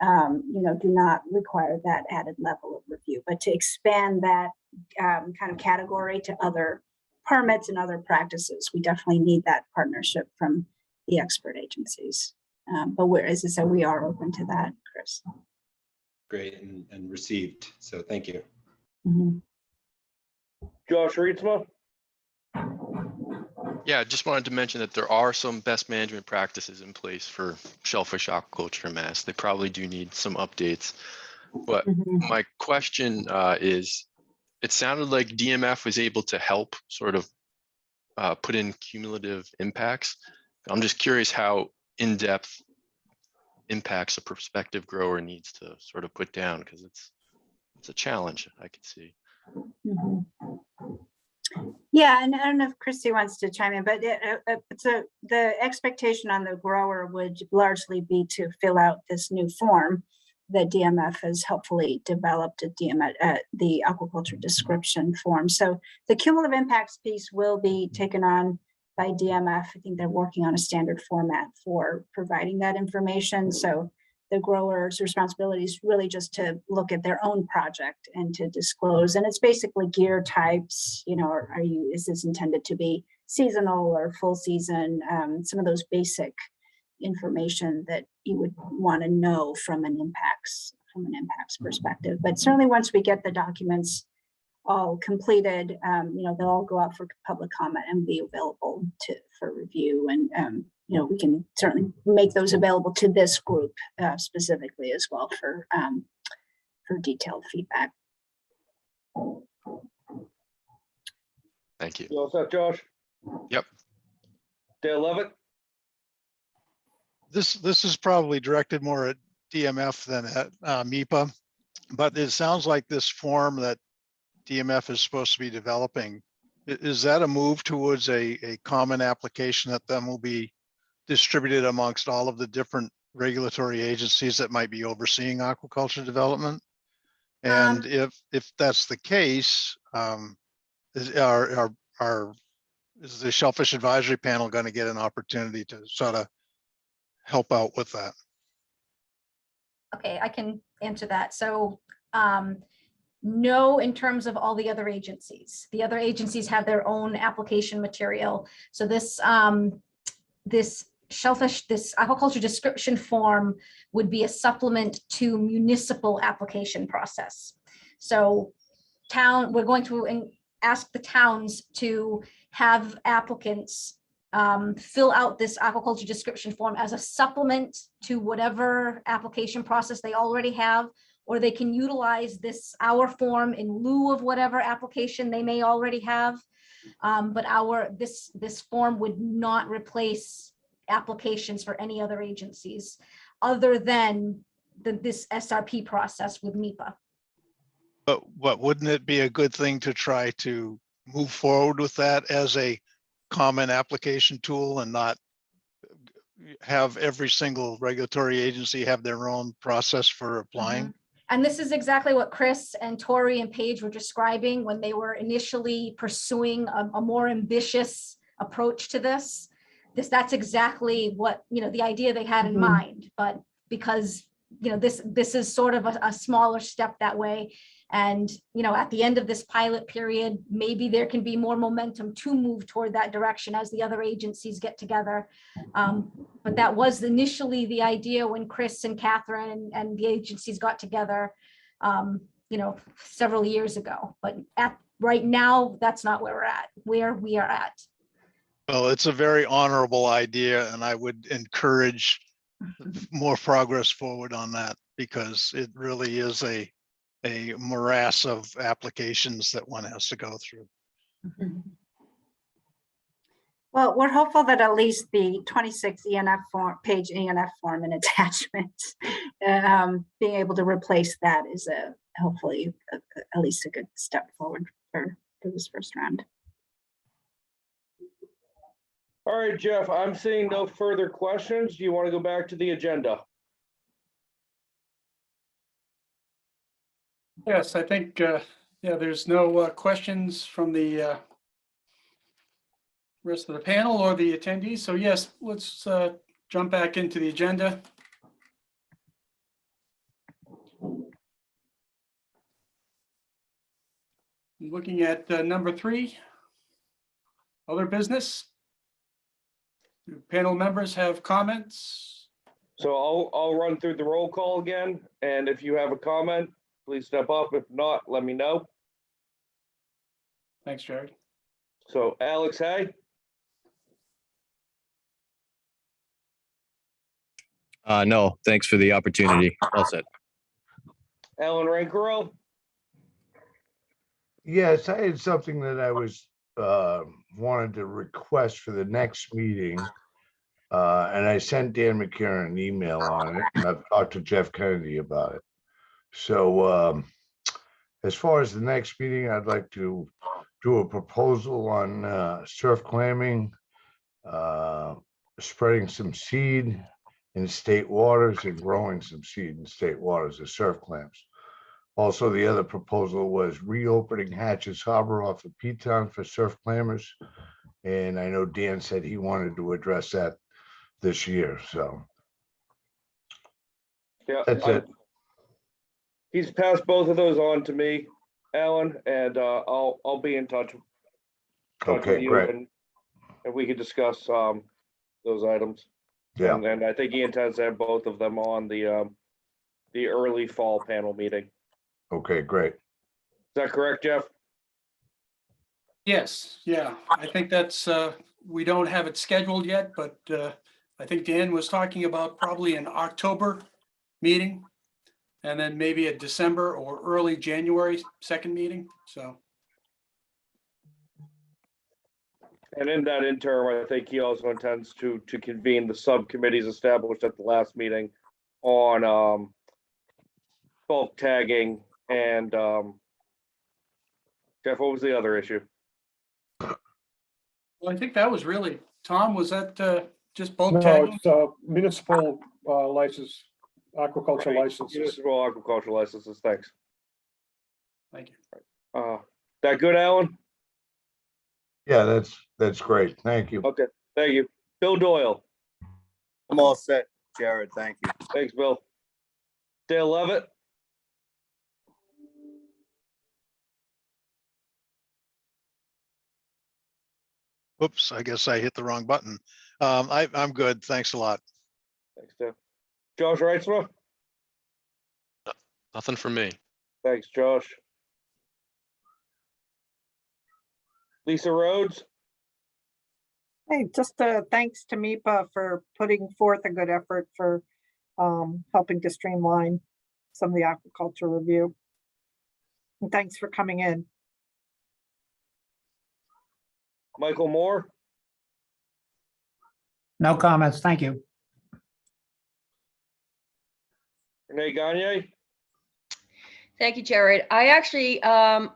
you know, do not require that added level of review. But to expand that kind of category to other permits and other practices, we definitely need that partnership from the expert agencies. But as I said, we are open to that, Chris. Great, and received. So thank you. Mm-hmm. Josh Reitsma? Yeah, I just wanted to mention that there are some best management practices in place for shellfish aquaculture in Mass. They probably do need some updates. But my question is, it sounded like DMF was able to help sort of put in cumulative impacts. I'm just curious how in-depth impacts a prospective grower needs to sort of put down, because it's a challenge I could see. Mm-hmm. Yeah, and I don't know if Christy wants to chime in, but the expectation on the grower would largely be to fill out this new form that DMF has helpfully developed at the aquaculture description form. So the cumulative impacts piece will be taken on by DMF. I think they're working on a standard format for providing that information. So the grower's responsibility is really just to look at their own project and to disclose. And it's basically gear types, you know, is this intended to be seasonal or full season? Some of those basic information that you would want to know from an impacts perspective. But certainly once we get the documents all completed, you know, they'll all go out for public comment and be available for review. And you know, we can certainly make those available to this group specifically as well for detailed feedback. Thank you. You all set, Josh? Yep. Dale Levitt? This is probably directed more at DMF than at Meepa, but it sounds like this form that DMF is supposed to be developing, is that a move towards a common application that then will be distributed amongst all of the different regulatory agencies that might be overseeing aquaculture development? And if that's the case, is the Shellfish Advisory Panel going to get an opportunity to sort of help out with that? Okay, I can answer that. So no, in terms of all the other agencies. The other agencies have their own application material. So this shellfish, this aquaculture description form would be a supplement to municipal application process. So we're going to ask the towns to have applicants fill out this aquaculture description form as a supplement to whatever application process they already have, or they can utilize our form in lieu of whatever application they may already have. But this form would not replace applications for any other agencies other than this SRP process with Meepa. But wouldn't it be a good thing to try to move forward with that as a common application tool and not have every single regulatory agency have their own process for applying? And this is exactly what Chris and Tori and Paige were describing when they were initially pursuing a more ambitious approach to this. That's exactly what, the idea they had in mind, but because, this is sort of a smaller step that way. And, at the end of this pilot period, maybe there can be more momentum to move toward that direction as the other agencies get together. But that was initially the idea when Chris and Catherine and the agencies got together, several years ago. But right now, that's not where we are at. Well, it's a very honorable idea, and I would encourage more progress forward on that, because it really is a morass of applications that one has to go through. Well, we're hopeful that at least the 26 ENF form, page ENF form and attachments, being able to replace that is hopefully at least a good step forward for this first round. All right, Jeff, I'm seeing no further questions. Do you want to go back to the agenda? Yes, I think, there's no questions from the rest of the panel or the attendees. So yes, let's jump back into the agenda. Looking at number 3, other business. Do panel members have comments? So I'll run through the roll call again, and if you have a comment, please step up. If not, let me know. Thanks, Jared. So Alex Hay, No, thanks for the opportunity. All set. Alan Rancoro, Yes, I had something that I was wanted to request for the next meeting. And I sent Dan McCarron an email on it, and I've talked to Jeff Kennedy about it. So as far as the next meeting, I'd like to do a proposal on surf clamming, spreading some seed in state waters and growing some seed in state waters of surf clams. Also, the other proposal was reopening Hatches Harbor off of P-Town for surf clammers. And I know Dan said he wanted to address that this year, so yeah, that's it. He's passed both of those on to me, Alan, and I'll be in touch with Okay, you, great. and we can discuss those items. Yeah. And I think he intends to have both of them on the early fall panel meeting. Okay, great. Is that correct, Jeff? Yes, yeah, I think that's, we don't have it scheduled yet, but I think Dan was talking about probably an October meeting and then maybe a December or early January second meeting, so. And in that interim, I think he also intends to convene the subcommittees established at the last meeting on bulk tagging and Jeff, what was the other issue? Well, I think that was really, Tom, was that just bulk No, tagging? it's municipal license, aquaculture Right, licenses. Municipal aquaculture licenses, thanks. Thank you. That good, Alan? Yeah, that's great. Thank you. Okay, thank you. Bill Doyle. I'm all set, Jared. Thank you. Thanks, Bill. Dale Levitt. Oops, I guess I hit the wrong button. I'm good. Thanks a lot. Thanks, Dale. Josh Reitzma. Nothing for me. Thanks, Josh. Lisa Rhodes. Hey, just thanks to Meepa for putting forth a good effort for helping to streamline some of the aquaculture review. And thanks for coming in. Michael Moore. No comments. Thank you. Renee Gagne. Thank you, Jared. I actually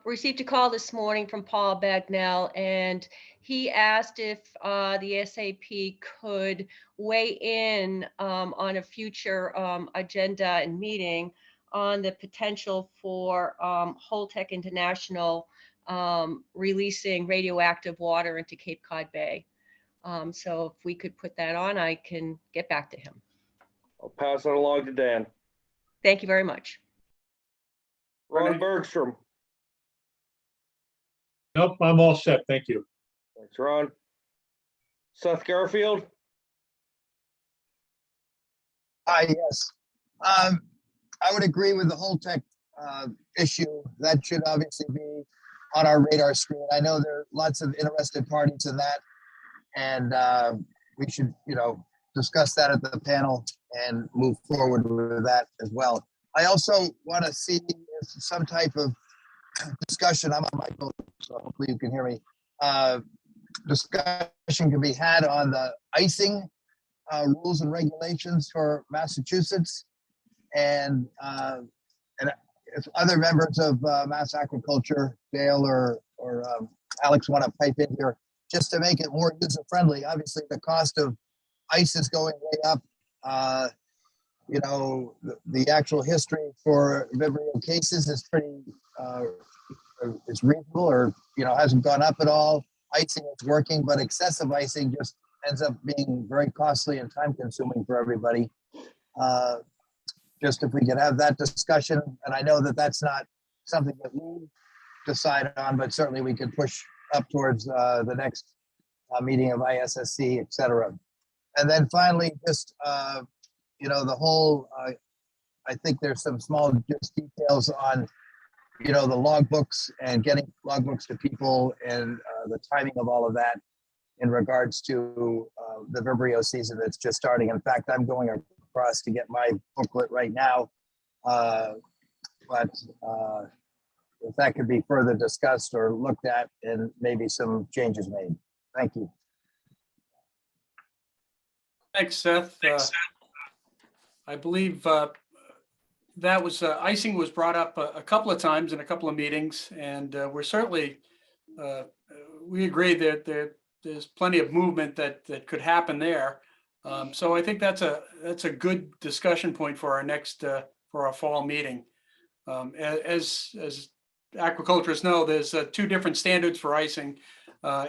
received a call this morning from Paul Bagnell, and he asked if the SAP could weigh in on a future agenda and meeting on the potential for Holtec International releasing radioactive water into Cape Cod Bay. So if we could put that on, I can get back to him. I'll pass it along to Dan. Thank you very much. Ron Bergstrom. Nope, I'm all set. Thank you. Thanks, Ron. Seth Garfield. Hi, yes. I would agree with the whole tech issue. That should obviously be on our radar screen. I know there are lots of interested parties in that, and we should, discuss that at the panel and move forward with that as well. I also want to see if some type of discussion, I'm on my phone, so hopefully you can hear me, discussion can be had on the icing rules and regulations for Massachusetts, and if other members of Mass Aquaculture, Dale or Alex, want to pipe in here, just to make it more user friendly. Obviously, the cost of ice is going way up. The actual history for Vibrio cases is pretty, is reasonable, or, hasn't gone up at all. Icing is working, but excessive icing just ends up being very costly and time consuming for everybody. Just if we could have that discussion, and I know that that's not something that we decide on, but certainly we could push up towards the next meeting of ISSC, et cetera. And then finally, just, the whole, I think there's some small just details on, the logbooks and getting logbooks to people, and the timing of all of that in regards to the Vibrio season that's just starting. In fact, I'm going across to get my booklet right now. But if that could be further discussed or looked at, and maybe some changes made. Thank you. Thanks, Seth. I believe that was icing was brought up a couple of times in a couple of meetings, and we're certainly we agree that there's plenty of movement that could happen there. So I think that's a good discussion point for our next for our fall meeting. As aquaculturists know, there's two different standards for icing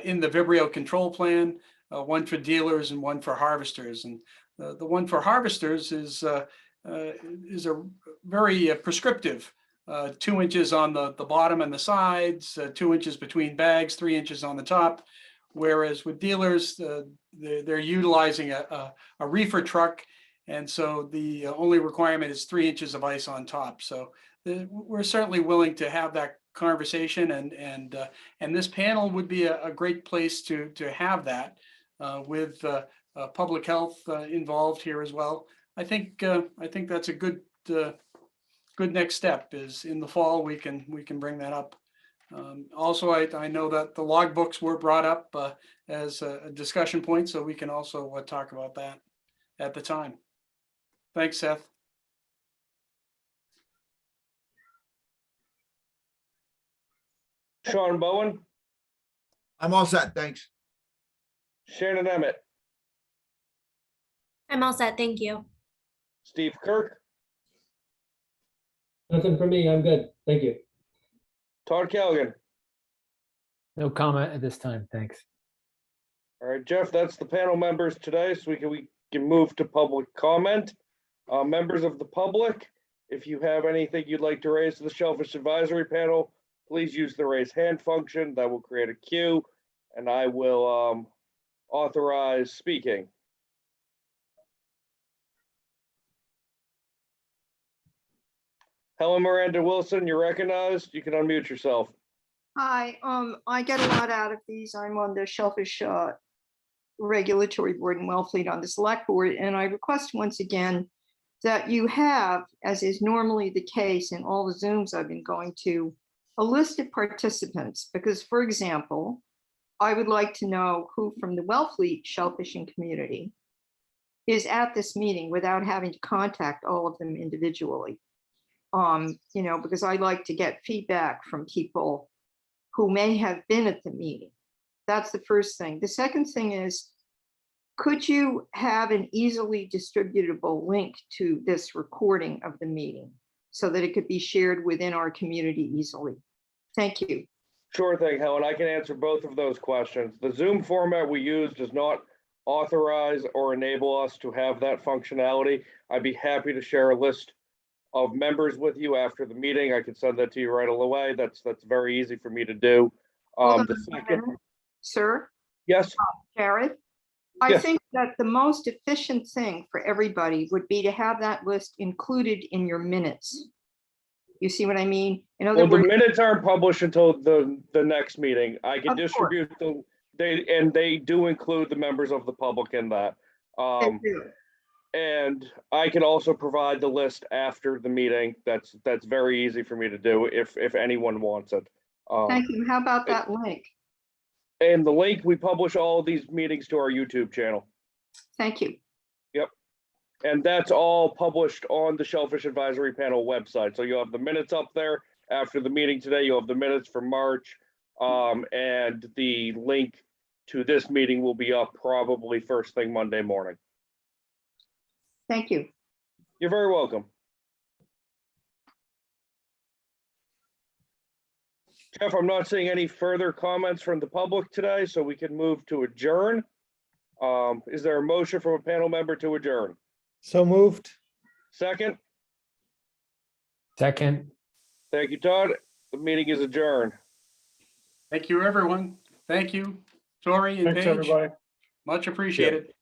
in the Vibrio control plan, one for dealers and one for harvesters. And the one for harvesters is a very prescriptive, 2 inches on the bottom and the sides, 2 inches between bags, 3 inches on the top. Whereas with dealers, they're utilizing a reefer truck, and so the only requirement is 3 inches of ice on top. So we're certainly willing to have that conversation, and this panel would be a great place to have that with public health involved here as well. I think that's a good next step. Is in the fall we can bring that up. Also, I know that the logbooks were brought up as a discussion point, so we can also talk about that at the time. Thanks, Seth. Sean Bowen. I'm all set, thanks. Shannon Emmett. I'm all set, thank you. Steve Kirk. Nothing for me, I'm good, thank you. Todd Callaghan. No comment at this time, thanks. All right, Jeff, that's the panel members today, so we can move to public comment. Members of the public, if you have anything you'd like to raise to the Shellfish Advisory Panel, please use the raise hand function. That will create a queue, and I will authorize speaking. Helen Miranda Wilson, you're recognized. You can unmute yourself. Hi, I get a lot out of these. I'm on the Shellfish Regulatory Board and Wellfleet on the Select Board, and I request once again that you have, as is normally the case in all the Zooms I've been going to, a list of participants, because, for example, I would like to know who from the Wellfleet shellfishing community is at this meeting without having to contact all of them individually. Because I like to get feedback from people who may have been at the meeting. That's the first thing. The second thing is, could you have an easily distributable link to this recording of the meeting so that it could be shared within our community easily? Thank you. Sure thing, Helen. I can answer both of those questions. The Zoom format we use does not authorize or enable us to have that functionality. I'd be happy to share a list of members with you after the meeting. I can send that to you right away. That's very easy for me to do. Hold on The a second, minute, sir. yes, Jared, I Yes. think that the most efficient thing for everybody would be to have that list included in your minutes. You see what I mean? In other well, the words, minutes aren't published until the next meeting. I can Of course. distribute they do include the members of the public in that. they do. And I can also provide the list after the meeting. That's very easy for me to do if anyone wants it. Thank you. How about that link? And the link, we publish all of these meetings to our YouTube channel. Thank you. Yep. And that's all published on the Shellfish Advisory Panel website. So you'll have the minutes up there after the meeting today. You'll have the minutes for March. And the link to this meeting will be up probably first thing Monday morning. Thank you. You're very welcome. Jeff, I'm not seeing any further comments from the public today, so we can move to adjourn. Is there a motion from a panel member to adjourn? So moved. Second? Second. Thank you, Todd. The meeting is adjourned. Thank you, everyone. Thank you, Tori and Thanks, Paige. everybody. Much appreciated.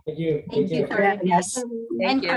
Thank you. Thank you. Take care. Yes. Thank you.